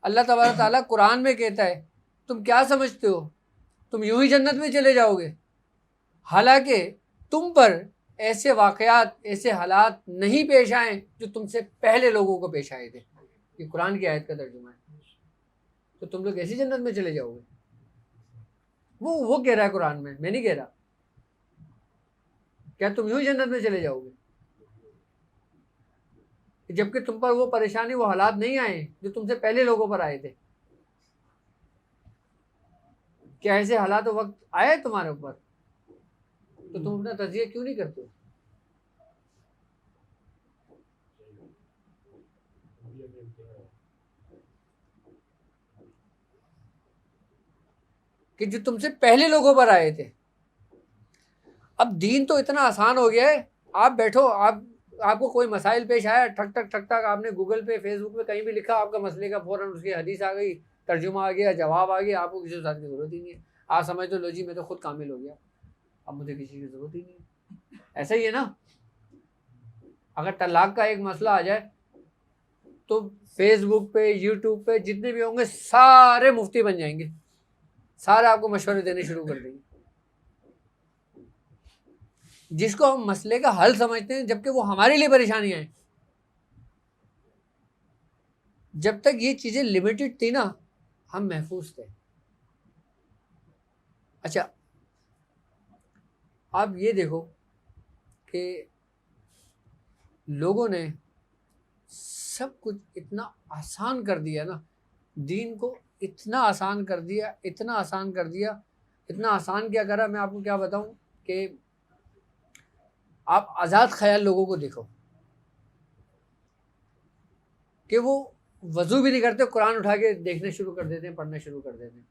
Speaker 1: अल्लाह तबारक ताला कुरान में कहता है, तुम क्या समझते हो तुम यूं ही जन्नत में चले जाओगे, हालांकि तुम पर ऐसे वाक़यात, ऐसे हालात नहीं पेश आए जो तुमसे पहले लोगों को पेश आए थे। ये कुरान की आयत का तर्जुमा है। तो तुम लोग ऐसी जन्नत में चले जाओगे, वो कह रहा है कुरान में, मैं नहीं कह रहा। क्या तुम यूं ही जन्नत में चले जाओगे, जबकि तुम पर वो परेशानी, वो हालात नहीं आए जो तुमसे पहले लोगों पर आए थे? क्या ऐसे हालात वक्त आए तुम्हारे ऊपर? तो तुम अपना तजिया क्यों नहीं करते हो? कि जो तुमसे पहले लोगों पर आए थे। अब दीन तो इतना आसान हो गया है, आप बैठो, आपको कोई मसाइल पेश आया, ठक ठक ठक ठक आपने गूगल पे, फेसबुक पे कहीं भी लिखा, आपका मसले का फौरन उसकी हदीस आ गई, तर्जुमा आ गया, जवाब आ गया, आपको किसी के साथ की ज़रूरत ही नहीं है। आप समझ तो लो जी मैं तो खुद कामिल हो गया, अब मुझे किसी की ज़रूरत ही नहीं है। ऐसा ही है ना? अगर तलाक का एक मसला आ जाए तो फेसबुक पे, यूट्यूब पे जितने भी होंगे सारे मुफ्ती बन जाएंगे, सारे आपको मशवरे देने शुरू कर देंगे, जिसको हम मसले का हल समझते हैं, जबकि वो हमारे लिए परेशानियां हैं। जब तक ये चीज़ें लिमिटेड थी ना, हम महफूज थे। अच्छा, आप ये देखो कि लोगों ने सब कुछ इतना आसान कर दिया ना, दीन को इतना आसान कर दिया, इतना आसान कर दिया। इतना आसान क्या करा, मैं आपको क्या बताऊं कि आप आज़ाद ख्याल लोगों को देखो कि वो वजू भी नहीं करते, कुरान उठा के देखने शुरू कर देते हैं, पढ़ने शुरू कर देते हैं।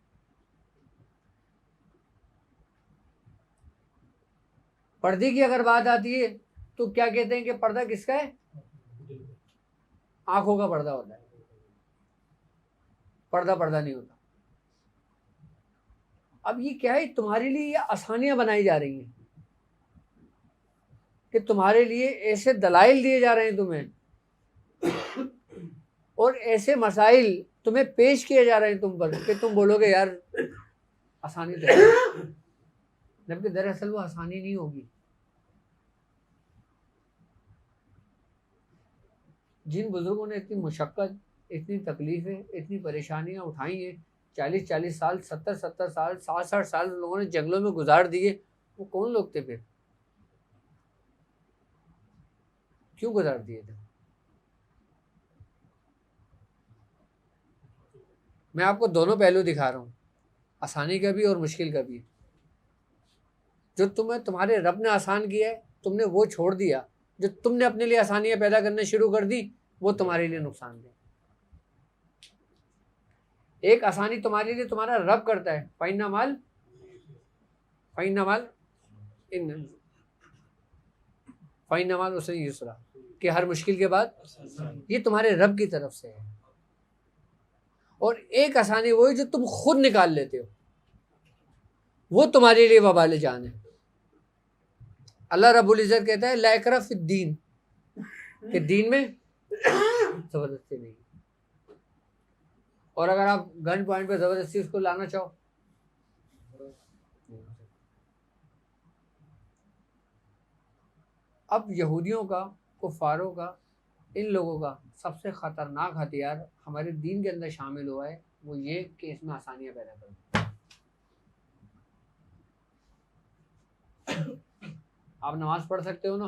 Speaker 1: पर्दे की अगर बात आती है तो क्या कहते हैं कि पर्दा किसका है? आंखों का पर्दा होता है, पर्दा नहीं होता। अब ये क्या है, तुम्हारे लिए ये आसानियां बनाई जा रही हैं कि तुम्हारे लिए ऐसे दलाइल दिए जा रहे हैं तुम्हें, और ऐसे मसाइल तुम्हें पेश किए जा रहे हैं तुम पर कि तुम बोलोगे यार आसानी तो है, जबकि दरअसल वो आसानी नहीं होगी। जिन बुजुर्गों ने इतनी मुशक्क़त, इतनी तकलीफ़ें, इतनी परेशानियां उठाई हैं, 40-40 साल, 70-70 साल, 60-60 साल लोगों ने जंगलों में गुजार दिए, वो कौन लोग थे फिर? क्यों गुजार दिए थे? मैं आपको दोनों पहलू दिखा रहा हूँ, आसानी का भी और मुश्किल का भी। जो तुम्हें तुम्हारे रब ने आसान किया है, तुमने वो छोड़ दिया। जो तुमने अपने लिए आसानियां पैदा करने शुरू कर दी, वो तुम्हारे लिए नुकसान दे। एक आसानी तुम्हारे लिए तुम्हारा रब करता है, फ़इन्नमाल इन फ़इन्नमाल उसरी युसरा, कि हर मुश्किल के बाद, ये तुम्हारे रब की तरफ से है। और एक आसानी वो है जो तुम खुद निकाल लेते हो, वो तुम्हारे लिए वबाल जान है। अल्लाह रब्बुल इज़्ज़त कहता है ला इकराह फिद्दीन, कि दीन में ज़बरदस्ती नहीं। और अगर आप गन पॉइंट पे ज़बरदस्ती उसको लाना चाहो, अब यहूदियों का, कुफ़ारों का, इन लोगों का सबसे ख़तरनाक हथियार हमारे दीन के अंदर शामिल हुआ है, वो ये कि इसमें आसानियाँ पैदा कर दो। आप नमाज पढ़ सकते हो ना,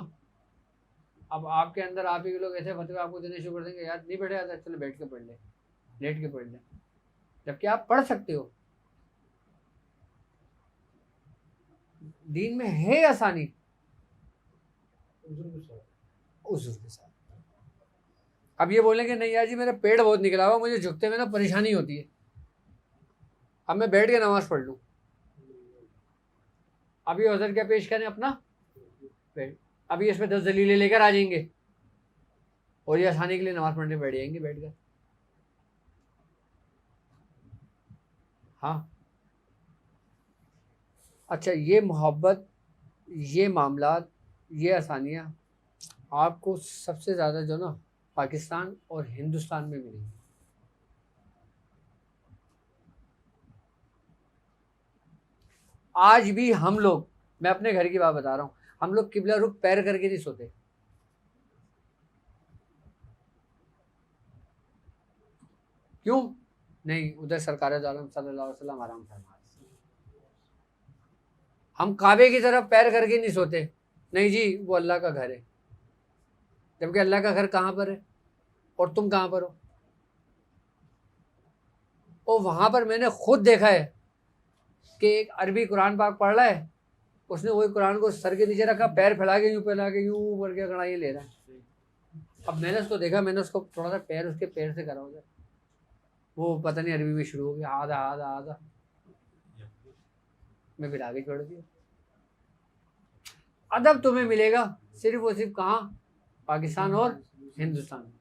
Speaker 1: अब आपके अंदर आप ही लोग ऐसे फतवे आपको देने शुरू कर देंगे, यार नहीं बैठे आता, चलो बैठ के पढ़ ले, लेट के पढ़ ले, जबकि आप पढ़ सकते हो। दीन में है आसानी, उज़्र के साथ। अब ये बोलेंगे नहीं यार जी मेरा पेड़ बहुत निकला हुआ, मुझे झुकते में ना परेशानी होती है, अब मैं बैठ के नमाज पढ़ लूँ। अभी हज़रत क्या पेश करें अपना पेड़, अभी इसमें 10 दलीलें लेकर आ जाएंगे और ये आसानी के लिए नमाज पढ़ने बैठ जाएंगे बैठ कर। हाँ अच्छा, ये मोहब्बत, ये मामलात, ये आसानियाँ आपको सबसे ज़्यादा जो ना पाकिस्तान और हिंदुस्तान में मिलेंगी। आज भी हम लोग, मैं अपने घर की बात बता रहा हूँ, हम लोग किबला रुख पैर करके नहीं सोते। क्यों? नहीं, उधर सरकार दो आलम सल्लल्लाहु अलैहि वसल्लम आराम फरमा। हम काबे की तरफ पैर करके नहीं सोते, नहीं जी वो अल्लाह का घर है, जबकि अल्लाह का घर कहाँ पर है और तुम कहाँ पर हो। और वहाँ पर मैंने खुद देखा है कि एक अरबी कुरान पाक पढ़ रहा है, उसने वही कुरान को सर के नीचे रखा, पैर फैला के यूँ बढ़ के कड़ाई ले रहा है। अब मैंने उसको देखा, मैंने उसको थोड़ा सा पैर उसके पैर से करा उधर, वो पता नहीं अरबी में शुरू हो गया आधा आधा आधा, मैं फिर आगे छोड़ दिया। अदब तुम्हें मिलेगा सिर्फ और सिर्फ कहाँ, पाकिस्तान और हिंदुस्तान में,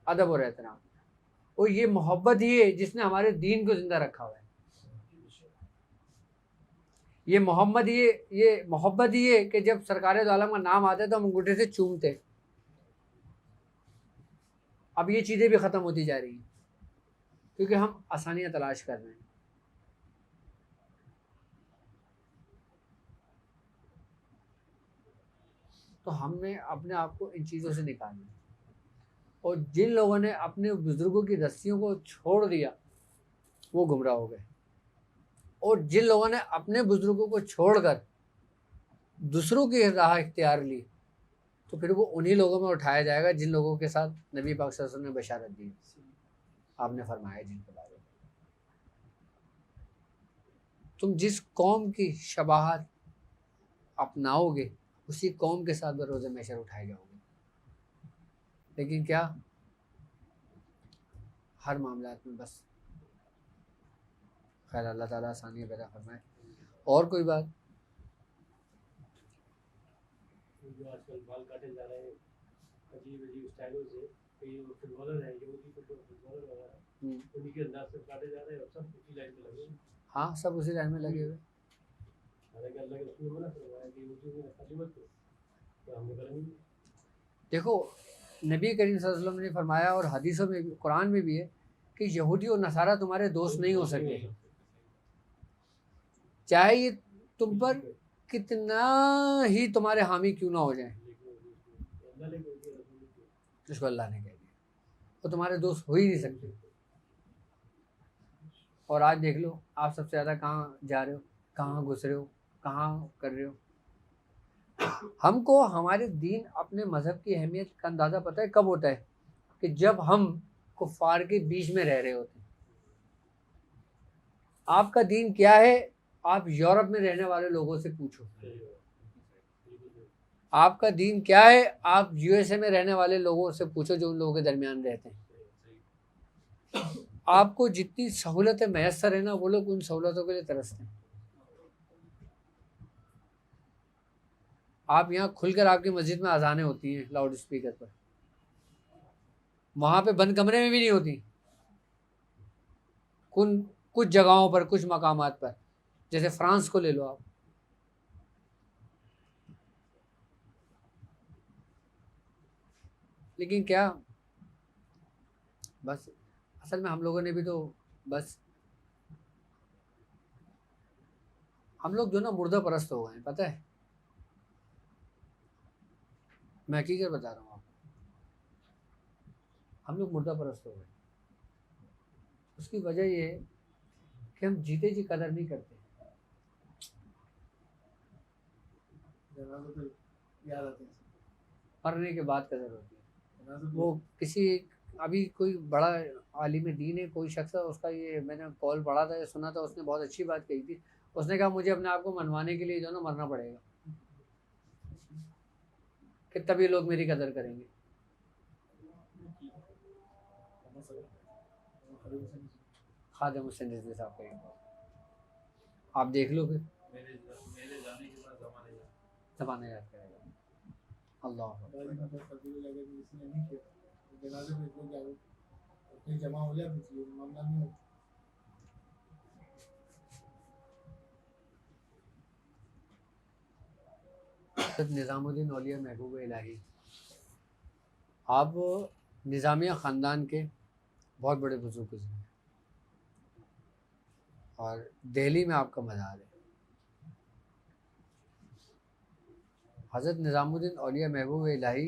Speaker 1: अदब और एहतराम। और ये मोहब्बत ही है जिसने हमारे दीन को जिंदा रखा हुआ है। ये मोहब्बत ही है कि जब सरकार दो आलम का नाम आता है तो हम अंगूठे से चूमते। अब ये चीज़ें भी ख़त्म होती जा रही हैं क्योंकि हम आसानियाँ तलाश कर रहे हैं। तो हमने अपने आप को इन चीज़ों से निकालना है। और जिन लोगों ने अपने बुजुर्गों की रस्सियों को छोड़ दिया वो गुमराह हो गए, और जिन लोगों ने अपने बुजुर्गों को छोड़कर दूसरों की राह इख्तियार ली तो फिर वो उन्हीं लोगों में उठाया जाएगा जिन लोगों के साथ नबी पाक सल्लल्लाहु अलैहि वसल्लम ने बशारत दी, आपने फरमाया जिनके बारे में। तुम जिस कौम की शबाहत अपनाओगे उसी कौम के साथ बरोज़ महशर उठाए जाओगे। लेकिन क्या हर मामलात में बस खैर अल्लाह ताला आसानियाँ पैदा फरमाए। और कोई बात?
Speaker 2: जो आजकल बाल काटे जा रहे हैं अजीब अजीब स्टाइलों से, कई फुटबॉलर हैं, यहूदी फुटबॉलर वगैरह, उन्हीं के अंदाज से काटे जा रहे हैं और सब उसी लाइन पे लगे हैं।
Speaker 1: हाँ, सब उसी लाइन में लगे हुए।
Speaker 2: हालांकि अल्लाह के रसूल ने मना फरमाया कि वो जो खाली मत करो, तो हमने करेंगे नहीं।
Speaker 1: देखो, नबी करीम सल्लल्लाहु अलैहि वसल्लम ने फरमाया और हदीसों में भी, कुरान में भी है कि यहूदी और नसारा तुम्हारे दोस्त नहीं हो सकते, चाहे ये तुम पर कितना ही तुम्हारे हामी क्यों ना हो जाए।
Speaker 2: अल्लाह ने कह दिया, रसूल ने कहा।
Speaker 1: जिसको अल्लाह ने कह दिया, वो तुम्हारे दोस्त हो ही नहीं सकते। और आज देख लो, आप सबसे ज़्यादा कहाँ जा रहे हो, कहाँ घुस रहे हो, कहाँ कर रहे हो। हमको हमारे दीन, अपने मज़हब की अहमियत का अंदाज़ा पता है कब होता है? कि जब हम कुफ़ार के बीच में रह रहे होते हैं। आपका दीन क्या है, आप यूरोप में रहने वाले लोगों से पूछो। आपका दीन क्या है, आप यूएसए में रहने वाले लोगों से पूछो जो उन लोगों के दरमियान रहते हैं। आपको जितनी सहूलतें मैसर है ना, वो लोग उन सहूलतों के लिए तरसते हैं। आप यहाँ खुलकर, आपकी मस्जिद में अजानें होती हैं लाउड स्पीकर पर, वहाँ पे बंद कमरे में भी नहीं होती। कुछ जगहों पर, कुछ मकामात पर, जैसे फ्रांस को ले लो आप, लेकिन क्या, बस असल में हम लोगों ने भी तो बस, हम लोग जो ना मुर्दा परस्त हो गए हैं, पता है, मैं हकीकत बता रहा हूँ आपको, हम लोग मुर्दा परस्त हो गए। उसकी वजह ये है कि हम जीते जी कदर नहीं करते।
Speaker 3: याद आते हैं,
Speaker 1: मरने के बाद कदर होती है।
Speaker 3: जनाज़े
Speaker 1: वो किसी, अभी कोई बड़ा आलिम दीन है, कोई शख्स है, उसका ये मैंने कॉल पढ़ा था या सुना था, उसने बहुत अच्छी बात कही थी। उसने कहा मुझे अपने आप को मनवाने के लिए जो ना मरना पड़ेगा, कि तभी लोग मेरी कदर करेंगे। खादिम हुसैन रिजवी साहब का ये कॉल, आप देख लो फिर,
Speaker 2: मेरे जाने के बाद
Speaker 1: ज़माना याद करेगा। अल्लाह
Speaker 3: जनाज़े में लोग जाओ, अपनी जमा हो जाए, कुछ ये मामला नहीं होता।
Speaker 1: निज़ामुद्दीन औलिया महबूब इलाही, आप निज़ामिया ख़ानदान के बहुत बड़े बुजुर्ग हैं और दिल्ली में आपका मज़ार है। हज़रत निज़ामुद्दीन औलिया महबूब इलाही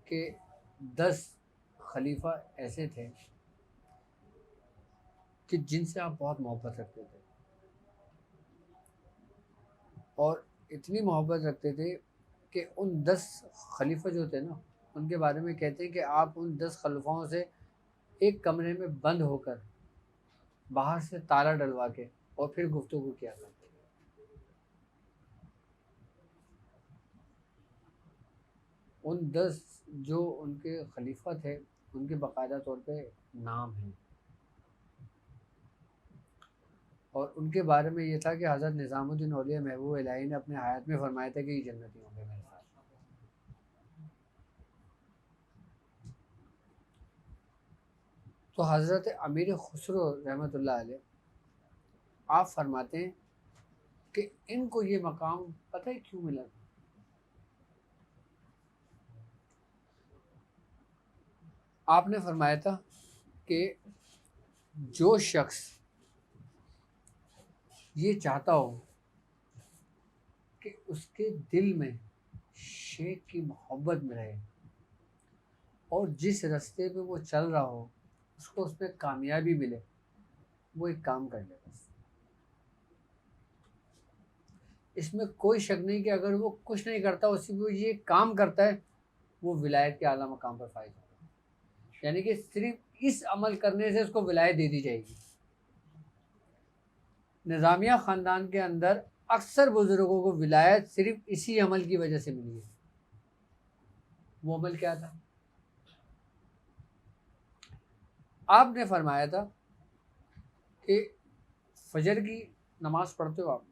Speaker 1: के 10 खलीफा ऐसे थे कि जिनसे आप बहुत मोहब्बत रखते थे, और इतनी मोहब्बत रखते थे कि उन 10 खलीफा जो थे ना, उनके बारे में कहते हैं कि आप उन 10 खलीफाओं से एक कमरे में बंद होकर बाहर से ताला डलवा के और फिर गुफ्तगू किया करते थे। उन 10 जो उनके खलीफा थे, उनके बाकायदा तौर पे नाम हैं, और उनके बारे में ये था कि हज़रत निज़ामुद्दीन औलिया महबूब इलाही ने अपने हयात में फरमाया था कि ये जन्नती होंगे मेरे साथ। तो हज़रत अमीर खुसरो रहमतुल्लाह अलैह, आप फरमाते हैं कि इनको ये मकाम पता है क्यों मिला था? आपने फरमाया था कि जो शख्स ये चाहता हो कि उसके दिल में शेख की मोहब्बत में रहे और जिस रास्ते पे वो चल रहा हो उसको उसमें कामयाबी मिले, वो एक काम कर ले बस। इसमें कोई शक नहीं कि अगर वो कुछ नहीं करता, उसी वो ये काम करता है, वो विलायत के आला मकाम पर फायज होगा। यानी कि सिर्फ इस अमल करने से उसको विलायत दे दी जाएगी। निज़ामिया ख़ानदान के अंदर अक्सर बुजुर्गों को विलायत सिर्फ इसी अमल की वजह से मिली है। वो अमल क्या था? आपने फरमाया था कि फजर की नमाज पढ़ते हो आप,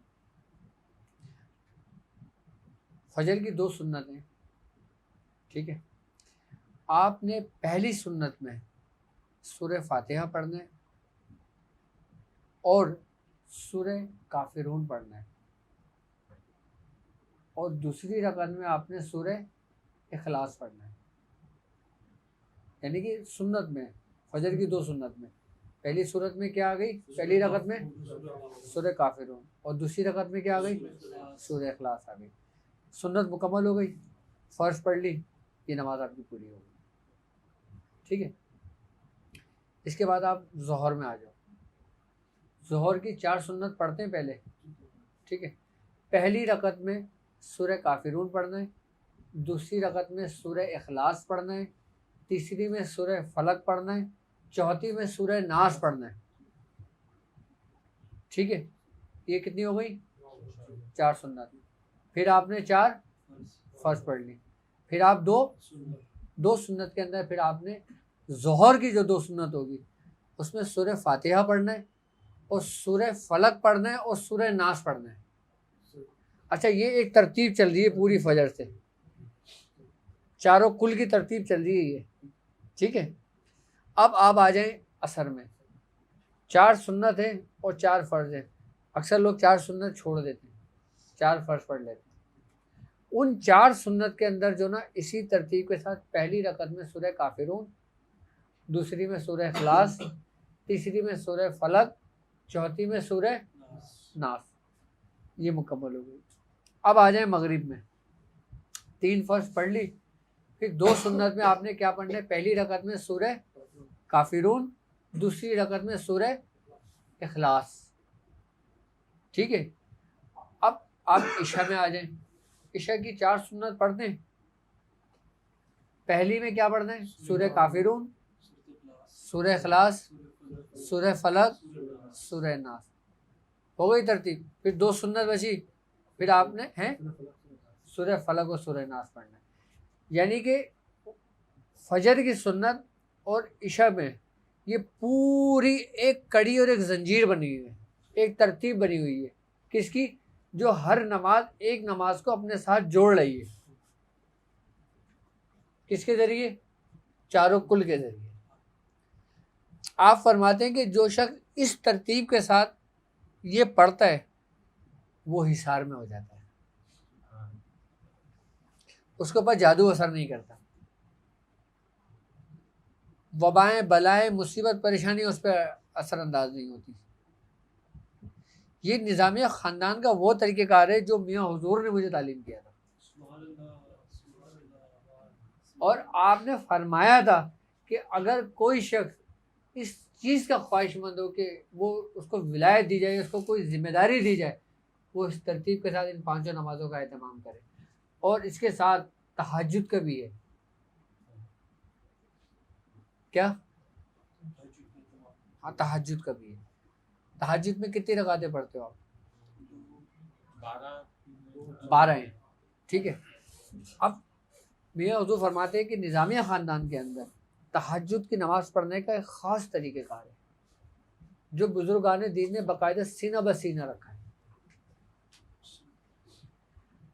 Speaker 1: फजर की 2 सुन्नतें, ठीक है, आपने पहली सुन्नत में सूरह फातिहा पढ़ना है और सूरह काफिरून पढ़ना है और दूसरी रकात में आपने सूरह इखलास पढ़ना है। यानी कि सुन्नत में, फजर की 2 सुन्नत में पहली सूरत में क्या आ गई, पहली रकात में सूरह काफिरून और दूसरी रकात में क्या आ गई, सूरह इखलास आ गई। सुन्नत मुकम्मल हो गई, फ़र्ज पढ़ ली, ये नमाज आपकी पूरी हो गई। ठीक है। इसके बाद आप ज़ोहर में आ जाओ। ज़ोहर की 4 सुन्नत पढ़ते हैं पहले। ठीक है। पहली रकात में सूरह काफिरून पढ़ना है, दूसरी रकात में सूरह इखलास पढ़ना है, तीसरी में सूरह फलक पढ़ना है, चौथी में सूरह नास पढ़ना है। ठीक है। ये कितनी हो गई, 4 सुन्नत। फिर आपने 4 फर्ज पढ़ ली। फिर आप दो सुन्नत के अंदर फिर आपने ज़ोहर की जो 2 सुन्नत होगी उसमें सूरह फातिहा पढ़ना है और सूरह फलक पढ़ना है और सूरह नास पढ़ना है। अच्छा, ये एक तरतीब चल रही है पूरी फजर से, चारों कुल की तरतीब चल रही है ये। ठीक है। अब आप आ जाएं असर में। 4 सुन्नत है और 4 फ़र्ज है। अक्सर लोग 4 सुन्नत छोड़ देते हैं, 4 फ़र्ज पढ़ लेते हैं। उन 4 सुन्नत के अंदर जो ना इसी तरतीब के साथ पहली रकत में सूरह काफिरून, दूसरी में सूरह इखलास, तीसरी में सूरह फलक, चौथी में सूरह नास, ये मुकम्मल हो गई। अब आ जाए मगरिब में। 3 फ़र्ज पढ़ ली, फिर 2 सुन्नत में आपने क्या पढ़ना है, पहली रकत में सूरह काफिरून, दूसरी रकत में सूरह इखलास। ठीक है। अब आप इशा में आ जाएं। इशा की 4 सुन्नत पढ़ते हैं। पहली में क्या पढ़ना है, सूरह काफिरून, सूरह इखलास, सूरह फलक, सूरह नास। हो गई तरतीब। फिर 2 सुन्नत बची, फिर आपने हैं सूरह फलक और सूरह नास पढ़ना है। यानी कि फजर की सुन्नत और इशा में ये पूरी एक कड़ी और एक जंजीर बनी हुई है, एक तरतीब बनी हुई है। किसकी, जो हर नमाज एक नमाज को अपने साथ जोड़ रही है। किसके जरिए, चारों कुल के जरिए। आप फरमाते हैं कि जो शख्स इस तरतीब के साथ ये पढ़ता है वो हिसार में हो जाता है, उसके ऊपर जादू असर नहीं करता, वबाएं बलाएं मुसीबत परेशानी उस पर असरअंदाज नहीं होती। ये निज़ामिया ख़ानदान का वो तरीक़ेकार है जो मियाँ हुजूर ने मुझे तालीम किया था। और आपने फरमाया था कि अगर कोई शख्स इस चीज़ का ख्वाहिशमंद हो कि वो उसको विलायत दी जाए, उसको कोई जिम्मेदारी दी जाए, वो इस तरतीब के साथ इन 5 नमाज़ों का एहतमाम करे। और इसके साथ तहज्जुद का भी है। क्या, हाँ, तहज्जुद का भी है। तहज्जुद में कितनी रकातें पढ़ते हो आप? 12 हैं। ठीक है। अब मियाँ हुजूर फरमाते हैं कि निज़ामिया ख़ानदान के अंदर तहज्जुद की नमाज़ पढ़ने का एक ख़ास तरीक़ेकार है जो बुज़ुर्गान दीन ने बाकायदा सीना ब सीना रखा है।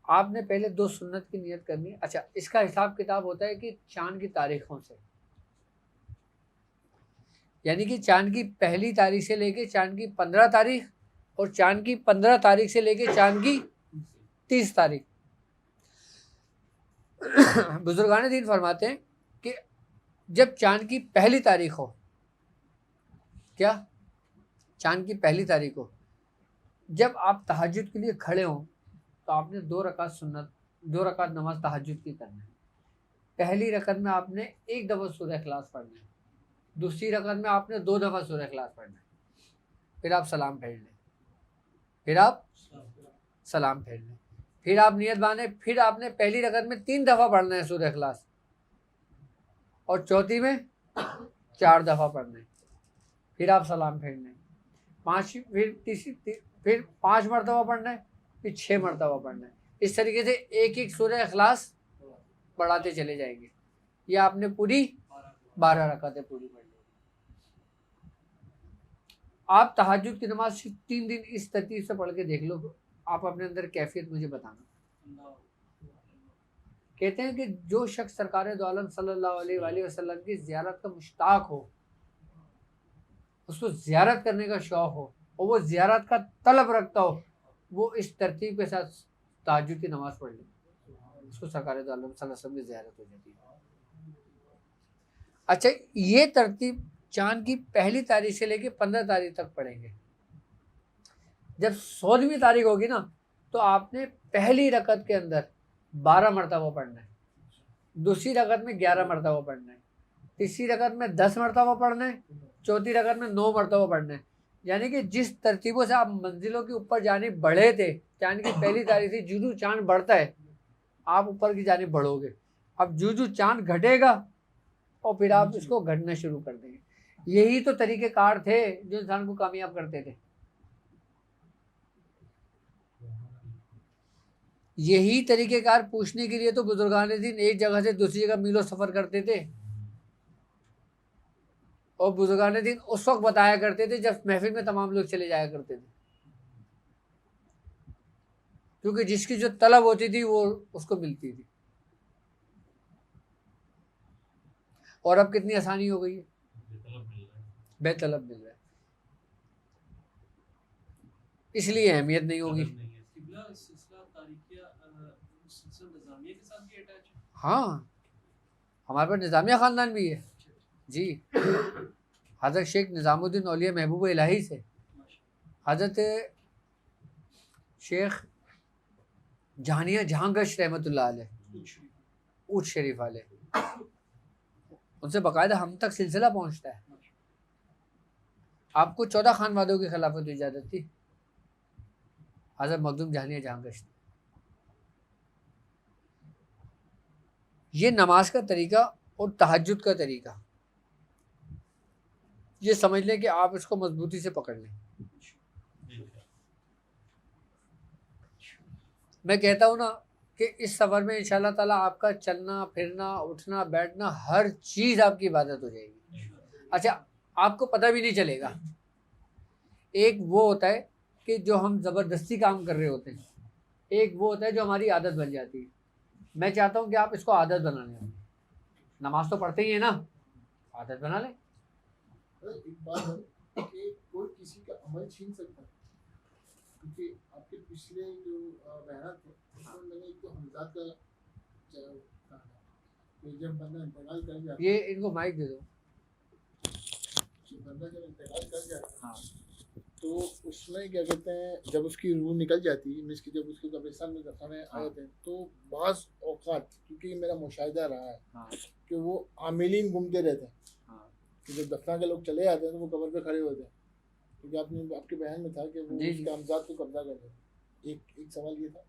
Speaker 1: आपने पहले 2 सुन्नत की नियत करनी है। अच्छा, इसका हिसाब किताब होता है कि चाँद की तारीख़ों से, यानी कि चाँद की पहली तारीख से लेके चाँद की 15 तारीख और चाँद की 15 तारीख से लेके चाँद की 30 तारीख। बुजुर्गान दीन फरमाते हैं कि जब चाँद की पहली तारीख हो, क्या, चाँद की पहली तारीख हो, जब आप तहज्जुद के लिए खड़े हों तो आपने 2 रकात नमाज तहज्जुद की करना है। पहली रकत में आपने 1 दफ़ा सूरह इखलास पढ़ना है, दूसरी रकत में आपने 2 दफ़ा सूरह इखलास पढ़ना है। फिर आप सलाम फेर लें, फिर आप नियत बांधें। फिर आपने पहली रकत में 3 दफ़ा पढ़ना है सूरह इखलास और चौथी में 4 दफ़ा पढ़ना है। फिर आप सलाम फेर लें। फिर 5 मरतबा पढ़ना है, फिर 6 मरतबा पढ़ना है। इस तरीके से एक एक सूरह इखलास बढ़ाते चले जाएंगे। ये आपने पूरी 12 रकातें पूरी पढ़ ली। आप तहज्जुद की नमाज सिर्फ 3 दिन इस तरतीब से पढ़ के देख लो, आप अपने अंदर कैफियत मुझे बताना। कहते हैं कि जो शख्स सरकार दो आलम सल्लल्लाहु अलैहि वसल्लम की ज़ियारत का मुश्ताक हो, उसको ज़ियारत करने का शौक़ हो और वो ज़ियारत का तलब रखता हो, वो इस तरतीब के साथ तहज्जुद की नमाज़ पढ़ ले, उसको सरकार दो आलम सल्लल्लाहु अलैहि वसल्लम की ज़ियारत हो जाती है। अच्छा, ये तरतीब चाँद की पहली तारीख से लेके 15 तारीख तक पढ़ेंगे। जब 16वीं तारीख होगी ना, तो आपने पहली रकत के अंदर 12 मरतबा पढ़ना है, दूसरी रकत में 11 मरतबा पढ़ना है, तीसरी रकत में 10 मरतबा पढ़ना है, चौथी रकत में 9 मरतबा पढ़ना है। यानी कि जिस तरतीबों से आप मंजिलों के ऊपर जाने बढ़े थे, चाँद की पहली तारीख से जूं चाँद बढ़ता है, आप ऊपर की जाने बढ़ोगे। अब जूं चाँद घटेगा और फिर आप इसको घटना शुरू कर देंगे। यही तो तरीक़ेकार थे जो इंसान को कामयाब करते थे। यही तरीक़ेकार पूछने के लिए तो बुजुर्गान दिन एक जगह से दूसरी जगह मीलों सफ़र करते थे, और बुजुर्गान दिन उस वक्त बताया करते थे जब महफिल में तमाम लोग चले जाया करते थे, क्योंकि जिसकी जो तलब होती थी वो उसको मिलती थी। और अब कितनी आसानी हो गई है, बेतलब मिल रहा है, इसलिए अहमियत नहीं होगी। हाँ, हमारे पास निज़ामिया ख़ानदान भी है जी। हज़रत शेख निज़ामुद्दीन औलिया महबूब इलाही से हज़रत शेख जहानिया जहांगश रहमतुल्लाह अलैह ऊट शरीफ वाले, उनसे बाकायदा हम तक सिलसिला पहुँचता है। आपको 14 खानवादों की खिलाफत की इजाज़त थी हज़रत मखदूम जहानिया जहांगश। ये नमाज का तरीका और तहज्जुद का तरीका, ये समझ लें कि आप इसको मजबूती से पकड़ लें। मैं कहता हूँ ना कि इस सफ़र में इंशाअल्लाह ताला आपका चलना फिरना उठना बैठना हर चीज़ आपकी इबादत हो जाएगी। अच्छा, आपको पता भी नहीं चलेगा। एक वो होता है कि जो हम ज़बरदस्ती काम कर रहे होते हैं, एक वो होता है जो हमारी आदत बन जाती है। मैं चाहता हूँ कि आप इसको आदत बना लें। नमाज तो पढ़ते ही है ना, आदत बना लें।
Speaker 3: एक बात है कि कोई किसी का अमल छीन सकता है, क्योंकि आपके पिछले जो बयान थे उसमें मैंने एक तो हमजाद का कहा कि जब बंदा इंतकाल कर जाता है,
Speaker 1: ये इनको माइक दे दो,
Speaker 3: बंदा जब इंतकाल कर जाता है
Speaker 1: हाँ,
Speaker 3: तो उसमें क्या कहते हैं, जब उसकी रूह निकल जाती है, मीन्स कि जब उसके कब्रिस्तान में दफनाने आए थे, तो बाज़ औक़ात, क्योंकि मेरा मुशाहिदा रहा है
Speaker 1: हाँ,
Speaker 3: कि वो आमिलीन घूमते रहते हैं,
Speaker 1: हाँ,
Speaker 3: कि जब दफना के लोग चले जाते हैं तो वो कब्र पे खड़े होते हैं, क्योंकि आपके बयान में था कि वो उसके हमजाद को कब्जा कर लेते। एक सवाल ये था,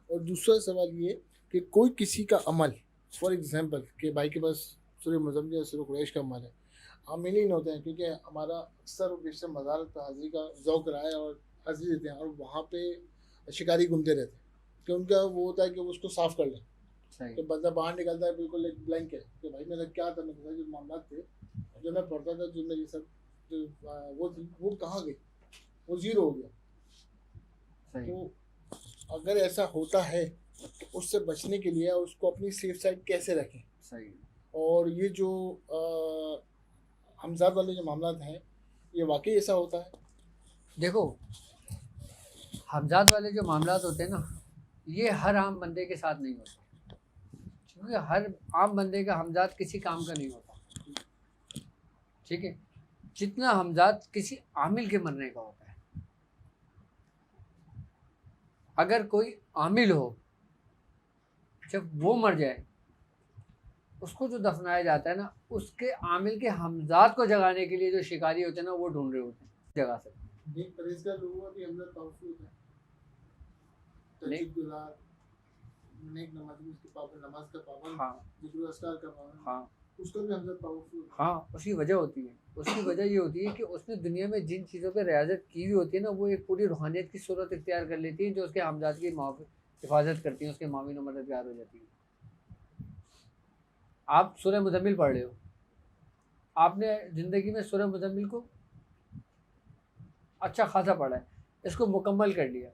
Speaker 3: और दूसरा सवाल ये कि कोई किसी का अमल, फॉर एग्जांपल कि भाई के पास सूरह मुज़म्मिल या सूरह कुरैश का अमल है, आमिलीन होते हैं, क्योंकि हमारा अक्सर और बेशतर मज़ारत पर हाज़िरी का ज़ौक़ रहा है और हाज़िरी देते हैं, और वहाँ पे शिकारी घूमते रहते हैं, कि उनका वो होता है कि वो उसको साफ़ कर लें। तो बंदा बाहर निकलता है बिल्कुल एक ब्लैंक है कि भाई मेरा क्या था, मेरे जो मामला थे जो मैं पढ़ता था, जो मेरी सब जो वो कहाँ गए, वो ज़ीरो हो गया। तो अगर ऐसा होता है तो उससे बचने के लिए उसको अपनी सेफ साइड कैसे रखें?
Speaker 1: सही।
Speaker 3: और ये जो हमजाद वाले जो मामला हैं, ये वाकई ऐसा होता है?
Speaker 1: देखो, हमजाद वाले जो मामला होते हैं ना, ये हर आम बंदे के साथ नहीं होते, क्योंकि हर आम बंदे का हमजाद किसी काम का नहीं होता, ठीक है, जितना हमजाद किसी आमिल के मरने का होता है। अगर कोई आमिल हो, जब वो मर जाए, उसको जो दफनाया जाता है ना, उसके आमिल के हमजाद को जगाने के लिए जो शिकारी होते हैं ना, वो ढूंढ रहे होते हैं जगा सकते।
Speaker 3: एक परहेज़गार लोगों का भी हमजाद पावरफुल होता है, तहज्जुदुल्लाह, नेक नमाज़ी, उसके पाबंद, नमाज का पाबंद,
Speaker 1: हाँ,
Speaker 3: जिक्र अस्कार का पाबंद,
Speaker 1: हाँ,
Speaker 3: उसका भी हमजाद पावरफुल।
Speaker 1: हाँ, उसकी वजह होती है, उसकी वजह ये होती है कि उसने दुनिया में जिन चीज़ों पे रियाजत की हुई होती है ना, वो एक पूरी रूहानियत की सूरत इख्तियार कर लेती है, जो उसके हमजाद की हिफाजत करती हैं, उसके माविन और मददगार हो जाती है। आप सूरह मुज़म्मिल पढ़ रहे हो, आपने ज़िंदगी में सूरह मुज़म्मिल को अच्छा खासा पढ़ा है, इसको मुकम्मल कर लिया,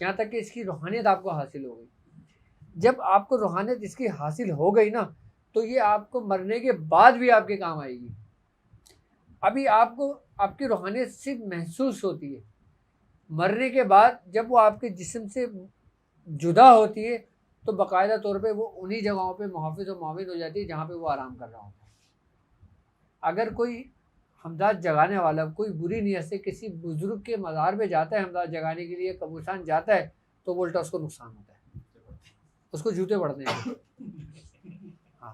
Speaker 1: यहाँ तक कि इसकी रूहानियत आपको हासिल हो गई। जब आपको रूहानियत इसकी हासिल हो गई ना, तो ये आपको मरने के बाद भी आपके काम आएगी। अभी आपको आपकी रूहानियत सिर्फ महसूस होती है, मरने के बाद जब वो आपके जिस्म से जुदा होती है तो बाकायदा तौर पे वो उन्हीं जगहों पे मुहाफिज और मुआविन हो जाती है जहाँ पे वो आराम कर रहा होता है। अगर कोई हमदाद जगाने वाला कोई बुरी नीयत से किसी बुजुर्ग के मज़ार पे जाता है, हमदाद जगाने के लिए कब्रिस्तान जाता है, तो उल्टा उसको नुकसान होता है, उसको जूते पड़ते हैं। हाँ,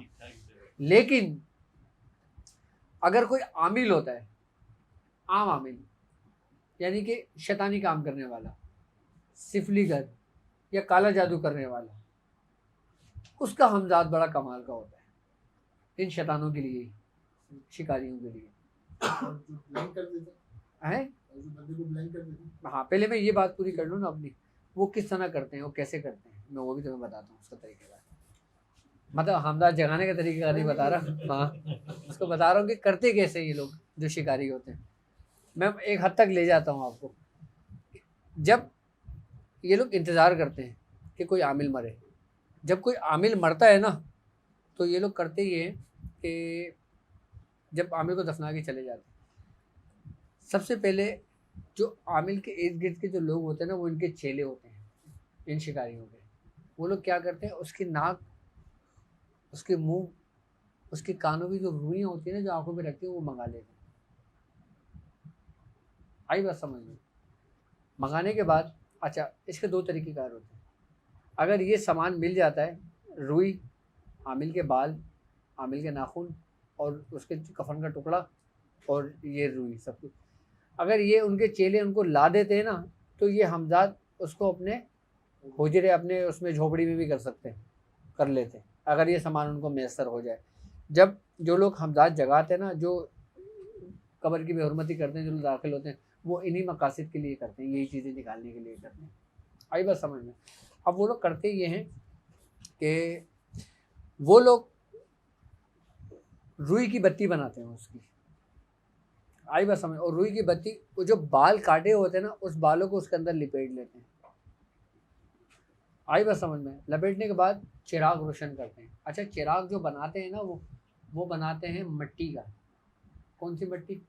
Speaker 1: लेकिन अगर कोई आमिल होता है, आम आमिल यानी कि शैतानी काम करने वाला, सिफलीगर या काला जादू करने वाला, उसका हमजाद बड़ा कमाल का होता है इन शैतानों के लिए, शिकारियों के लिए है। हाँ, पहले मैं ये बात पूरी कर लूँ ना अपनी, वो किस तरह करते हैं, वो कैसे करते हैं, मैं वो भी तुम्हें बताता हूँ उसका तरीका। मतलब हमदाद जगाने का तरीका नहीं बता रहा, हाँ उसको बता रहा हूँ कि करते कैसे ये लोग जो शिकारी होते हैं। मैं एक हद तक ले जाता हूँ आपको। जब ये लोग इंतज़ार करते हैं कि कोई आमिल मरे, जब कोई आमिल मरता है ना तो ये लोग करते ये हैं कि जब आमिल को दफना के चले जाते हैं, सबसे पहले जो आमिल के इर्द गिर्द के जो लोग होते हैं ना, वो इनके चेले होते हैं, इन शिकारियों के। वो लोग क्या करते हैं, उसकी नाक, उसके मुंह, उसके कानों की जो रुइयाँ होती है ना, जो आंखों पे रखती है, वो मंगा लेते हैं। आई बात समझ में? मंगाने के बाद अच्छा, इसके दो तरीके कार होते हैं। अगर ये सामान मिल जाता है, रुई, आमिल के बाल, आमिल के नाखून और उसके कफन का टुकड़ा और ये रुई, सब कुछ, अगर ये उनके चेले उनको ला देते हैं ना, तो ये हमजाद उसको अपने हुजरे, अपने उसमें झोपड़ी में भी कर सकते हैं, कर लेते हैं, अगर ये सामान उनको मैसर हो जाए। जब जो लोग हमजाद जगाते हैं ना, जो कब्र की बेहुरमती करते हैं, जो लोग दाखिल होते हैं, वो इन्हीं मकासद के लिए करते हैं, यही चीज़ें निकालने के लिए करते हैं। आई बात समझ में? अब वो लोग करते ये हैं कि वो लोग रुई की बत्ती बनाते हैं उसकी, आई बात समझ, और रुई की बत्ती, वो जो बाल काटे होते हैं ना, उस बालों को उसके अंदर लिपेट लेते हैं। आई बात समझ में? लपेटने के बाद चिराग रोशन करते हैं। अच्छा, चिराग जो बनाते हैं ना, वो बनाते हैं मिट्टी का। कौन सी मिट्टी?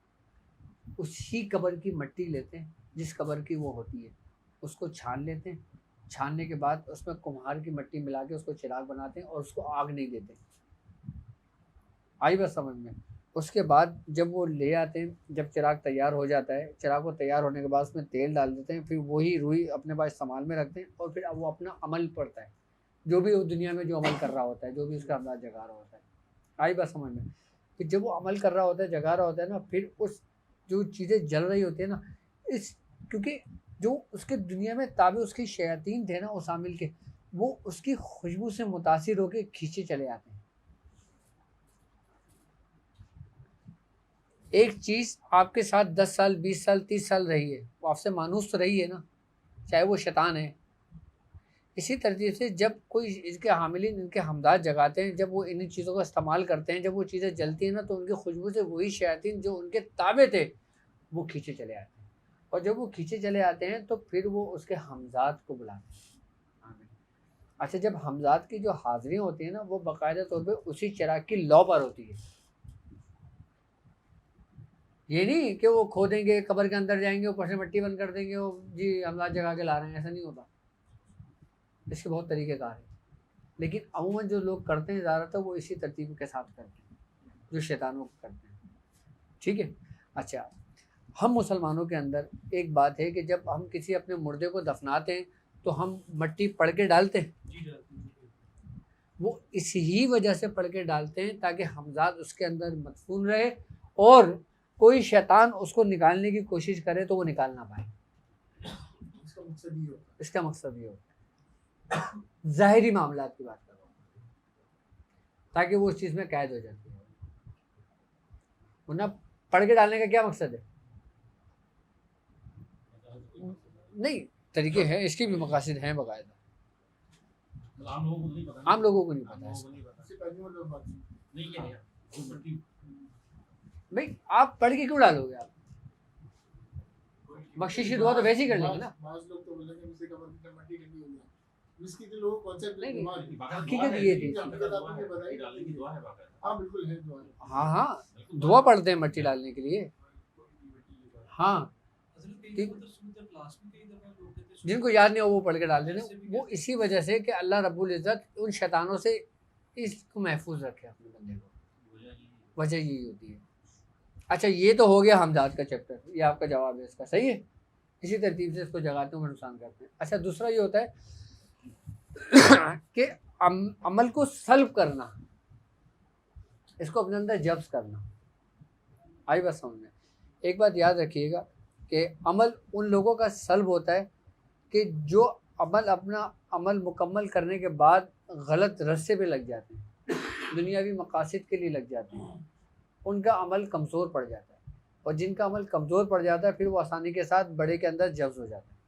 Speaker 1: उसी कब्र की मिट्टी लेते हैं जिस कब्र की वो होती है, उसको छान लेते हैं। छानने के बाद उसमें कुम्हार की मिट्टी मिला के उसको चिराग बनाते हैं और उसको आग नहीं देते। आई बात समझ में? उसके बाद जब वो ले आते हैं, जब चिराग तैयार हो जाता है, चिराग को तैयार होने के बाद उसमें तेल डाल देते हैं, फिर वही रुई अपने पास इस्तेमाल में रखते हैं, और फिर अब वो अपना अमल पड़ता है, जो भी उस दुनिया में जो अमल कर रहा होता है, जो भी उसका अंदाज जगा रहा होता है। आई बात समझ में? फिर जब वो अमल कर रहा होता है, जगा रहा होता है ना, फिर उस जो चीज़ें जल रही होती है ना, इस क्योंकि जो उसके दुनिया में ताबे उसके शयातीन थे ना, उस आमिल के, वो उसकी खुशबू से मुतासिर होकर खींचे चले आते हैं। एक चीज़ आपके साथ 10 साल 20 साल 30 साल रही है, वो आपसे मानूस तो रही है ना, चाहे वो शैतान है। इसी तरतीब से जब कोई इसके हामिलीन इनके हमदाद जगाते हैं, जब वो इन चीज़ों का इस्तेमाल करते हैं, जब वो चीज़ें जलती हैं ना, तो उनकी खुशबू से वही शयातीन जो उनके ताबे थे वो खींचे चले आते हैं। और जब वो खींचे चले आते हैं तो फिर वो उसके हमजाद को बुलाते हैं। अच्छा, जब हमजाद की जो हाज़िरियाँ होती हैं ना, वो बाकायदा तौर पर उसी चिराग की लौ पर होती है। ये नहीं कि वो खोदेंगे, कब्र के अंदर जाएंगे, ऊपर से मिट्टी बंद कर देंगे, वो जी हमजाद जगा के ला रहे हैं, ऐसा नहीं होता। इसके बहुत तरीक़ेकार है, लेकिन अमूमन जो लोग करते हैं ज़्यादातर वो इसी तरतीब के साथ करते हैं जो शैतानों को करते हैं। ठीक है। अच्छा, हम मुसलमानों के अंदर एक बात है कि जब हम किसी अपने मुर्दे को दफनाते हैं तो हम मिट्टी पड़ के डालते हैं। वो इसी वजह से पड़ के डालते हैं ताकि हमजाद उसके अंदर मदफून रहे और कोई शैतान उसको निकालने की कोशिश करे तो वो निकाल ना पाए। इसका मकसद ये होता है। ज़ाहिरी मामलात की बात कर रहा हूँ, ताकि वो उस चीज़ में कैद हो जाती है। वरना पढ़ के डालने का क्या मकसद है? नहीं, तरीके हैं, इसके भी मकासद हैं बाकायदा, आम लोगों को नहीं पता। भाई आप पढ़ के क्यों डालोगे? आप बख्शिश दुआ तो वैसे ही कर लेंगे ना। हकीकत ये थी, हाँ हाँ, दुआ पढ़ते हैं मिट्टी डालने के लिए। हाँ, जिनको याद नहीं हो वो पढ़ के डाल देते, वो इसी वजह से कि अल्लाह रब्बुल इज़्ज़त उन शैतानों से इसको महफूज रखे अपने बंदे को, वजह यही होती है। अच्छा, ये तो हो गया हमजाद का चैप्टर, ये आपका जवाब है इसका, सही है। इसी तरतीब से इसको जगातों में नुकसान करते हैं। अच्छा, दूसरा ये होता है कि अमल को सल्ब करना, इसको अपने अंदर जब्स करना। आई बात समझ में? एक बात याद रखिएगा कि अमल उन लोगों का सल्ब होता है कि जो अपना अमल मुकम्मल करने के बाद गलत रास्ते पे लग जाते हैं, दुनियावी मकासद के लिए लग जाते हैं, उनका अमल कमज़ोर पड़ जाता है। और जिनका अमल कमज़ोर पड़ जाता है फिर वो आसानी के साथ बड़े के अंदर जब्स हो जाता है।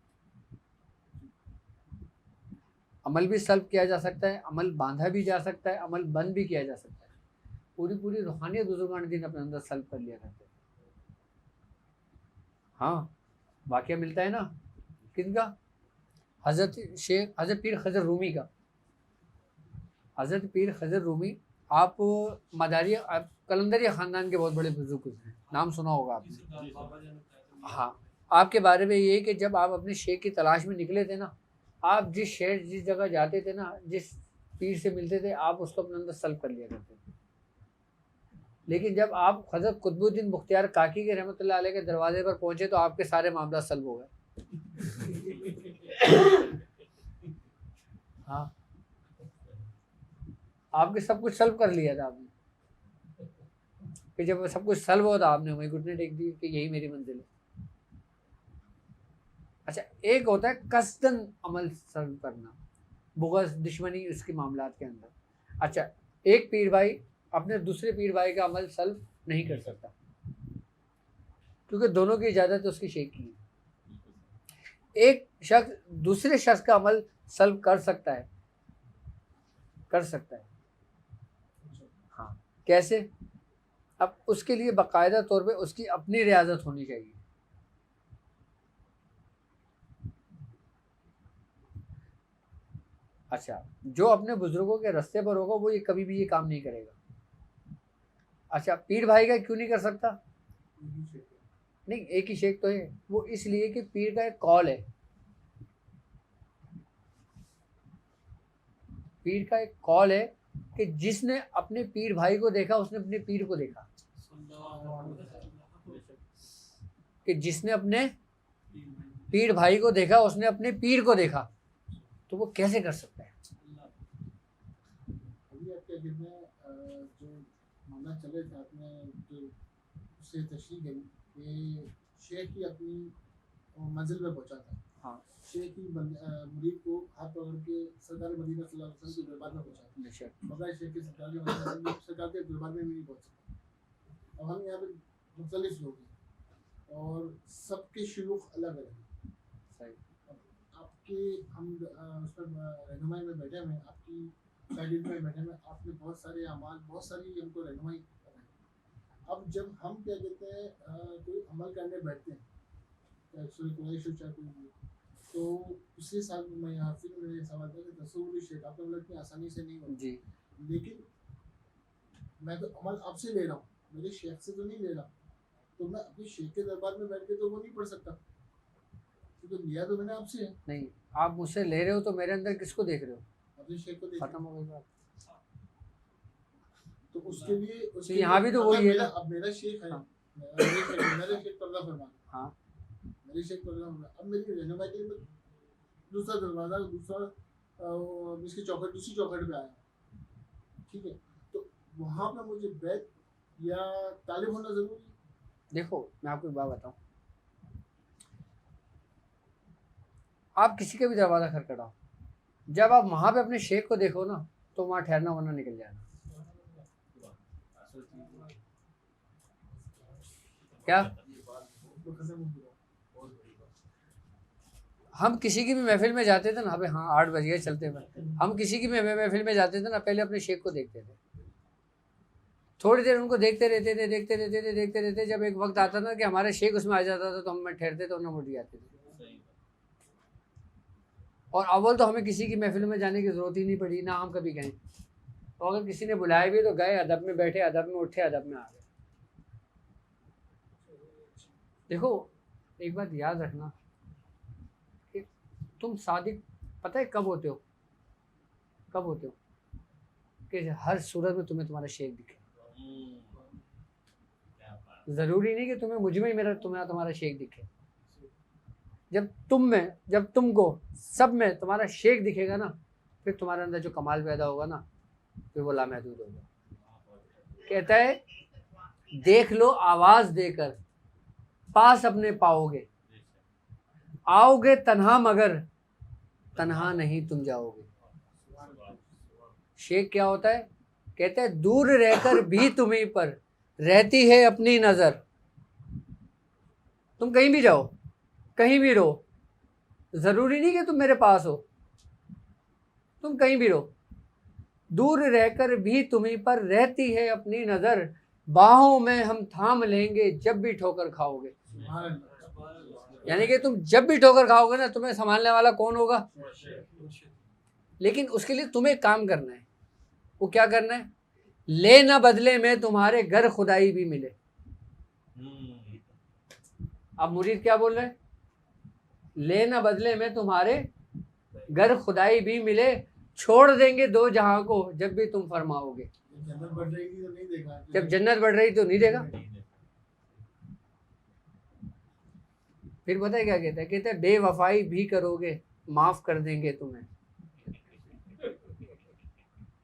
Speaker 1: अमल भी सल्ब किया जा सकता है, अमल बांधा भी जा सकता है, अमल बंद भी किया जा सकता है। पूरी रूहानियत बुजुर्गान दिन अपने अंदर सल्ब कर लिया करते हैं। हाँ, वाक़या मिलता है ना किनका? हज़रत पीर खजर रूमी का। हज़रत पीर खजर रूमी, आप मदारी कलंदरिया ख़ानदान के बहुत बड़े बुजुर्ग हैं, नाम सुना होगा आपने। हाँ, आपके बारे में ये है कि जब आप अपने शेख की तलाश में निकले थे ना, आप जिस जगह जाते थे ना, जिस पीर से मिलते थे, आप उसको अपने अंदर सल्ब कर लिया करते थे। लेकिन जब आप हज़रत कुतुबुद्दीन मुख्तियार काकी के रहमतुल्लाह अलैह के दरवाजे पर पहुंचे तो आपके सारे मामला सल्ब हो गए। हाँ, आपके सब कुछ सल्ब कर लिया था आपने। फिर जब सब कुछ सल्ब हुआ था आपने वही घुटने टेक दिए कि यही मेरी मंजिल है। अच्छा, एक होता है कसदन अमल सल्ब करना, बुग़्ज़ दुश्मनी उसके मामलात के अंदर। अच्छा, एक पीर भाई अपने दूसरे पीर भाई का अमल सल्ब नहीं कर सकता क्योंकि दोनों की इजाज़त उसकी शेख की है। एक शख्स दूसरे शख्स का अमल सल्ब कर सकता है, हाँ, कैसे? अब उसके लिए बाकायदा तौर पे उसकी अपनी रियाजत होनी चाहिए। अच्छा, जो अपने बुजुर्गों के रास्ते पर होगा वो ये कभी भी ये काम नहीं करेगा। अच्छा, पीर भाई का क्यों नहीं कर सकता? नहीं, एक ही शेख तो है। वो इसलिए कि पीर का एक कॉल है, पीर का एक कॉल है कि जिसने अपने पीर भाई को देखा उसने अपने पीर को देखा, कि जिसने अपने पीर भाई को देखा उसने अपने पीर को देखा। तो वो कैसे कर सकता है?
Speaker 3: अभी आपके जो मामला चले थे, आपने जो उससे तशरीह गई कि शेख ही अपनी मंजिल पे पहुंचा था।
Speaker 1: हाँ,
Speaker 3: शेख ही मुरीद को हाथ पकड़ के सरकार मदीना सल्लल्लाहु अलैहि वसल्लम के दरबार में पहुंचा, मगर शेख के सरकार के दरबार में भी नहीं पहुंचा। अब हम यहाँ पे मुख्तलिफ लोग हैं और सबके शुरूख अलग अलग हैं। आपके हम उस पर रहनुमाई में बैठे हुए, आपकी शागिर्द में बैठे हुए, आपने बहुत सारे अमाल, बहुत सारी हमको रहनुमाई बताई। अब जब हम क्या कहते हैं कोई अमल करने बैठते हैं, चाहे सूरह कुरैश हो चाहे कोई, तो पिछले साल मैं यहाँ फिर मैंने सवाल किया कि तसव्वुर शेख आपको मतलब कि आसानी से नहीं होती जी, लेकिन मैं तो अमल आपसे ले रहा हूँ, मेरे शेख से तो नहीं ले रहा, तो मैं अपने शेख के दरबार में बैठ के तो वो नहीं पढ़ सकता, तो लिया तो मैंने आपसे है। नहीं,
Speaker 1: आप मुझसे ले रहे हो तो मेरे अंदर किसको देख रहे हो?
Speaker 3: अपने शेख को देख।
Speaker 1: खत्म हो गई बात।
Speaker 3: तो उसके लिए
Speaker 1: तो यहाँ भी तो वही है ना।
Speaker 3: अब मेरा शेख है,
Speaker 1: हाँ,
Speaker 3: मेरा शेख पर्दा फरमा,
Speaker 1: हाँ,
Speaker 3: मेरे शेख पर्दा फरमा। अब मेरी रहनुमाई के लिए दूसरा दरवाजा, इसकी चौखट, दूसरी चौखट पे आया, ठीक है, तो वहाँ पे मुझे बैत या तालिब होना जरूरी है?
Speaker 1: देखो, मैं आपको एक बात बताऊँ, आप किसी का भी दरवाज़ा खटखटाओ, जब आप वहाँ पे अपने शेख को देखो ना तो वहाँ ठहरना वरना निकल जाना। क्या हम किसी की भी महफिल में जाते थे ना, अबे हाँ 8 बज गए चलते हैं, हम किसी की भी महफिल में जाते थे ना, पहले अपने शेख को देखते थे, थोड़ी देर उनको देखते रहते। जब एक वक्त आता ना कि हमारे शेख उसमें आ जाता था तो हम ठहरते थे और हम उठ जाते थे। और अव्वल तो हमें किसी की महफिल में जाने की ज़रूरत ही नहीं पड़ी, ना हम कभी गए, तो अगर किसी ने बुलाया भी तो गए, अदब में बैठे, अदब में उठे, अदब में आ गए। देखो, एक बात याद रखना कि तुम सादिक पता है कब होते हो, कब होते हो कि हर सूरत में तुम्हें तुम्हारा शेख दिखे। ज़रूरी नहीं कि तुम्हें मुझ में ही मेरा तुम्हारा शेख दिखे। जब तुम में, जब तुमको सब में तुम्हारा शेख दिखेगा ना, फिर तुम्हारे अंदर जो कमाल पैदा होगा ना, फिर वो लामहदूद होगा। कहता है देख लो आवाज़ देकर पास अपने पाओगे, आओगे तन्हा मगर तन्हा नहीं तुम जाओगे। शेख क्या होता है? कहते हैं दूर रहकर भी तुम्हीं पर रहती है अपनी नज़र। तुम कहीं भी जाओ, कहीं भी रहो, ज़रूरी नहीं कि तुम मेरे पास हो, तुम कहीं भी रहो, दूर रहकर भी तुम्हीं पर रहती है अपनी नज़र। बाहों में हम थाम लेंगे जब भी ठोकर खाओगे। यानी कि तुम जब भी ठोकर खाओगे ना, तुम्हें संभालने वाला कौन होगा? लेकिन उसके लिए तुम्हें काम करना है। वो क्या करना है? ले ना बदले में तुम्हारे घर खुदाई भी मिले। अब मुरीद क्या बोल रहे हैं? ले ना बदले में तुम्हारे घर खुदाई भी मिले, छोड़ देंगे दो जहां को जब भी तुम फरमाओगे।
Speaker 3: जन्नत बढ़ रही तो नहीं देखा,
Speaker 1: जब जन्नत बढ़ रही तो नहीं देखा। फिर पता है क्या कहता है? कहते हैं बेवफाई भी करोगे माफ कर देंगे तुम्हें।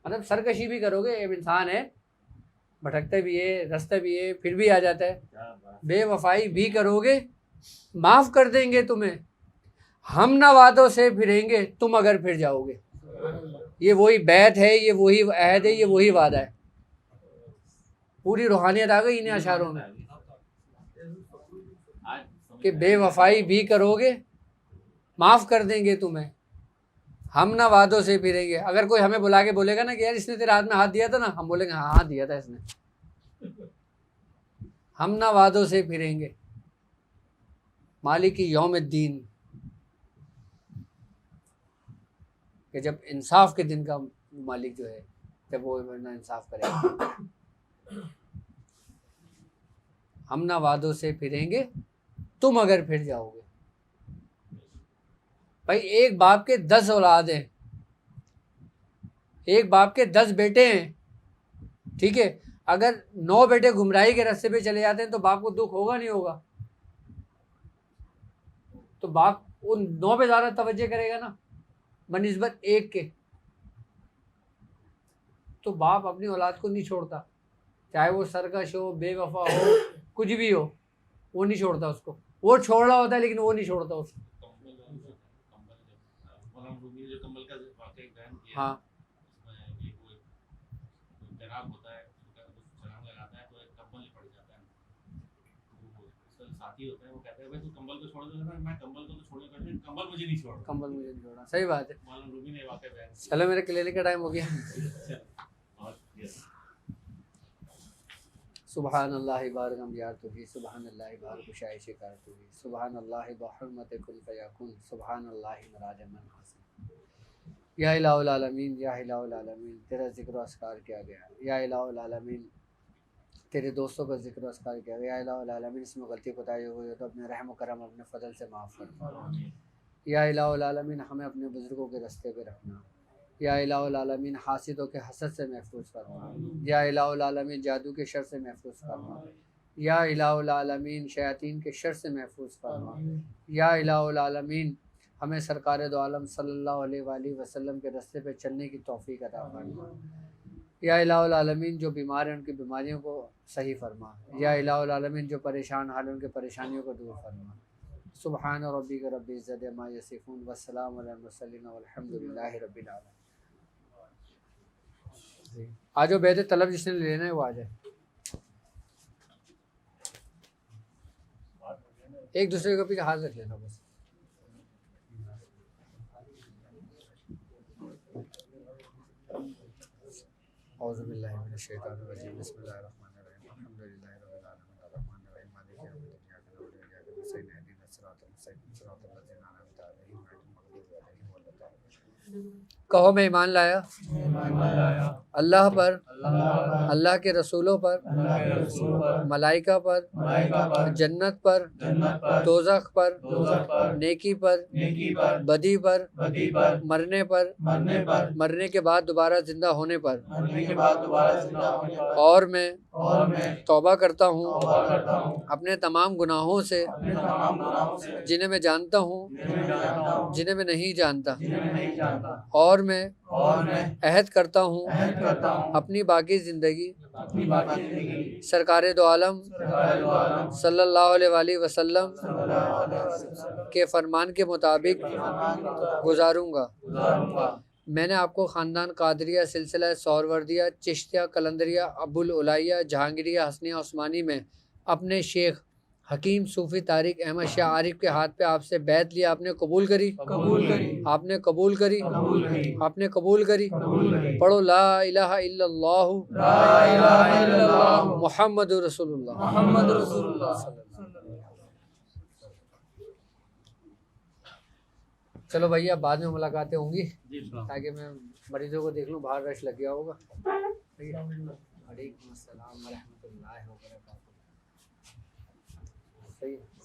Speaker 1: मतलब सरकशी भी करोगे, एक इंसान है, भटकते भी है, रास्ते भी है, फिर भी आ जाता है। बेवफाई भी करोगे माफ कर देंगे तुम्हें, हम ना वादों से फिरेंगे तुम अगर फिर जाओगे। ये वही बैत है, ये वही अहद है, ये वही वादा है। पूरी रूहानियत आ गई इन्हें अशारों में कि बेवफाई भी करोगे माफ कर देंगे तुम्हें, हम ना वादों से फिरेंगे। अगर कोई हमें बुला के बोलेगा ना कि यार इसने तेरे हाथ में हाथ दिया था ना, हम बोलेंगे हाँ हाथ दिया था इसने। हम ना वादों से फिरेंगे। मालिक यौमुद्दीन कि जब इंसाफ के दिन का मालिक जो है, जब वो इंसाफ करेगा। हम ना वादों से फिरेंगे तुम अगर फिर जाओगे। भाई एक बाप के 10 औलाद हैं, एक बाप के 10 बेटे हैं, ठीक है। अगर 9 बेटे गुमराही के रास्ते पे चले जाते हैं तो बाप को दुख होगा नहीं होगा? तो बाप उन 9 पे ज़्यादा तवज्जो करेगा ना बनिस्बत एक के। तो बाप अपनी औलाद को नहीं छोड़ता, चाहे वो सरकश हो, बेवफा हो, कुछ भी हो, वो नहीं छोड़ता उसको। वो छोड़ रहा होता है लेकिन वो नहीं छोड़ता उसको। हाँ
Speaker 2: साथी होता है, वो कहता है भाई तू कंबल को छोड़ देगा, मैं कंबल को तो छोड़ूंगा, कंबल मुझे नहीं छोड़ना।
Speaker 1: कंबल मुझे नहीं छोड़ना, सही बात है।
Speaker 2: मौलाना रूमी ने वाकई बयान किया।
Speaker 1: चलो मेरे क्लिनिक का टाइम हो गया। सुबहान अल्लाह बारगम यार तुही, सुबहान अल्लाह बार कुशाई शिकार तुही, सुबहान अल्लाह बहरमत कुन फयाकुन, सुबहान अल्लाह मराज मन हासिल। या इलाहुल आलमीन, या इलाहुल आलमीन, तेरा जिक्र अस्कार किया गया। या इलाहुल आलमीन, तेरे दोस्तों का जिक्र अस्कार किया गया। या इलाहुल आलमीन, इसमें गलती बताई हुई हो तो अपने रहम करम अपने फजल से माफ़ फरमा। या इलाहुल आलमीन, हमें अपने बुज़ुर्गों के रास्ते पे रखना। या इलाहुल आलमीन, हासिदों के हसद से महफूज फरमा। या इलाहुल आलमीन, जादू के शर से महफूज फरमा। या इलाहुल आलमीन, शयातीन के शर से महफूज फरमा। या इलाहुल आलमीन, हमें सरकार दो आलम सल्लल्लाहु अलैहि वसल्लम के रास्ते पे चलने की तौफीक अता फरमा। या इलाहुल आलमीन, जो बीमार हैं उनकी बीमारियों को सही फरमा। या इलाहुल आलमीन, जो परेशान हाल उनके परेशानियों को दूर फरमा। सुबहान रब्बिक रब्बिल इज़्ज़ति अम्मा यसिफून व सलामुन अलल मुरसलीन वल्हम्दुलिल्लाहि रब्बिल आलमीन। आज जो बैठे तलब जिसने लेना है वो आ जाए। एक दूसरे के पीछे हाथ रख लेना बस। औज़ु बिल्लाहि मिनश शैतानिर रजीम, बिस्मिल्लाहिर रहमानिर रहीम, अल्हम्दुलिल्लाहि रब्बिल आलमीन, अर्रहमानिर रहीम, मालिकि यौमिद्दीन, इय्याका नअबुदु व इय्याका नस्तईन, इहदिनस सिरातल मुस्तक़ीम, सिरातल लज़ीना अनअमता अलैहिम, गैरिल मग़दूबि अलैहिम वलद्दाल्लीन। कहो मैं ईमान लाया अल्लाह पर, अल्लाह के रसूलों पर, मलाइका पर, जन्नत पर, दोज़ख पर, नेकी पर, बदी पर, मरने पर, मरने के बाद दोबारा जिंदा होने पर, और मैं तौबा करता हूँ अपने तमाम गुनाहों से जिन्हें मैं जानता हूँ, जिन्हें मैं नहीं जानता, और मैं अहद करता हूँ अपनी बाकी ज़िंदगी सरकारे दो आलम सल्लल्लाहु अलैहि वसल्लम के फरमान के मुताबिक गुजारूंगा। मैंने आपको ख़ानदान कादरिया, सिलसिला सौरवर्दिया, चिश्तिया, कलंदरिया, अबुल उलाइया, जहांगीरिया, हसनिया उस्मानी में अपने शेख हकीम सूफ़ी तारिक अहमद शाह आरिफ के हाथ पे आपसे बैत लिया। आपने कबूल करी, आपने कबूल करी, आपने कबूल करी। पढ़ो ला इलाहा इल्लल्लाहु मुहम्मदुर रसूलुल्लाह। चलो भैया, बाद में मुलाकातें होंगी, ताकि मैं मरीजों को देख लूँ, बाहर रश लग गया होगा। वालेकुम अस्सलाम व रहमतुल्लाहि व बरकातहू। सही है।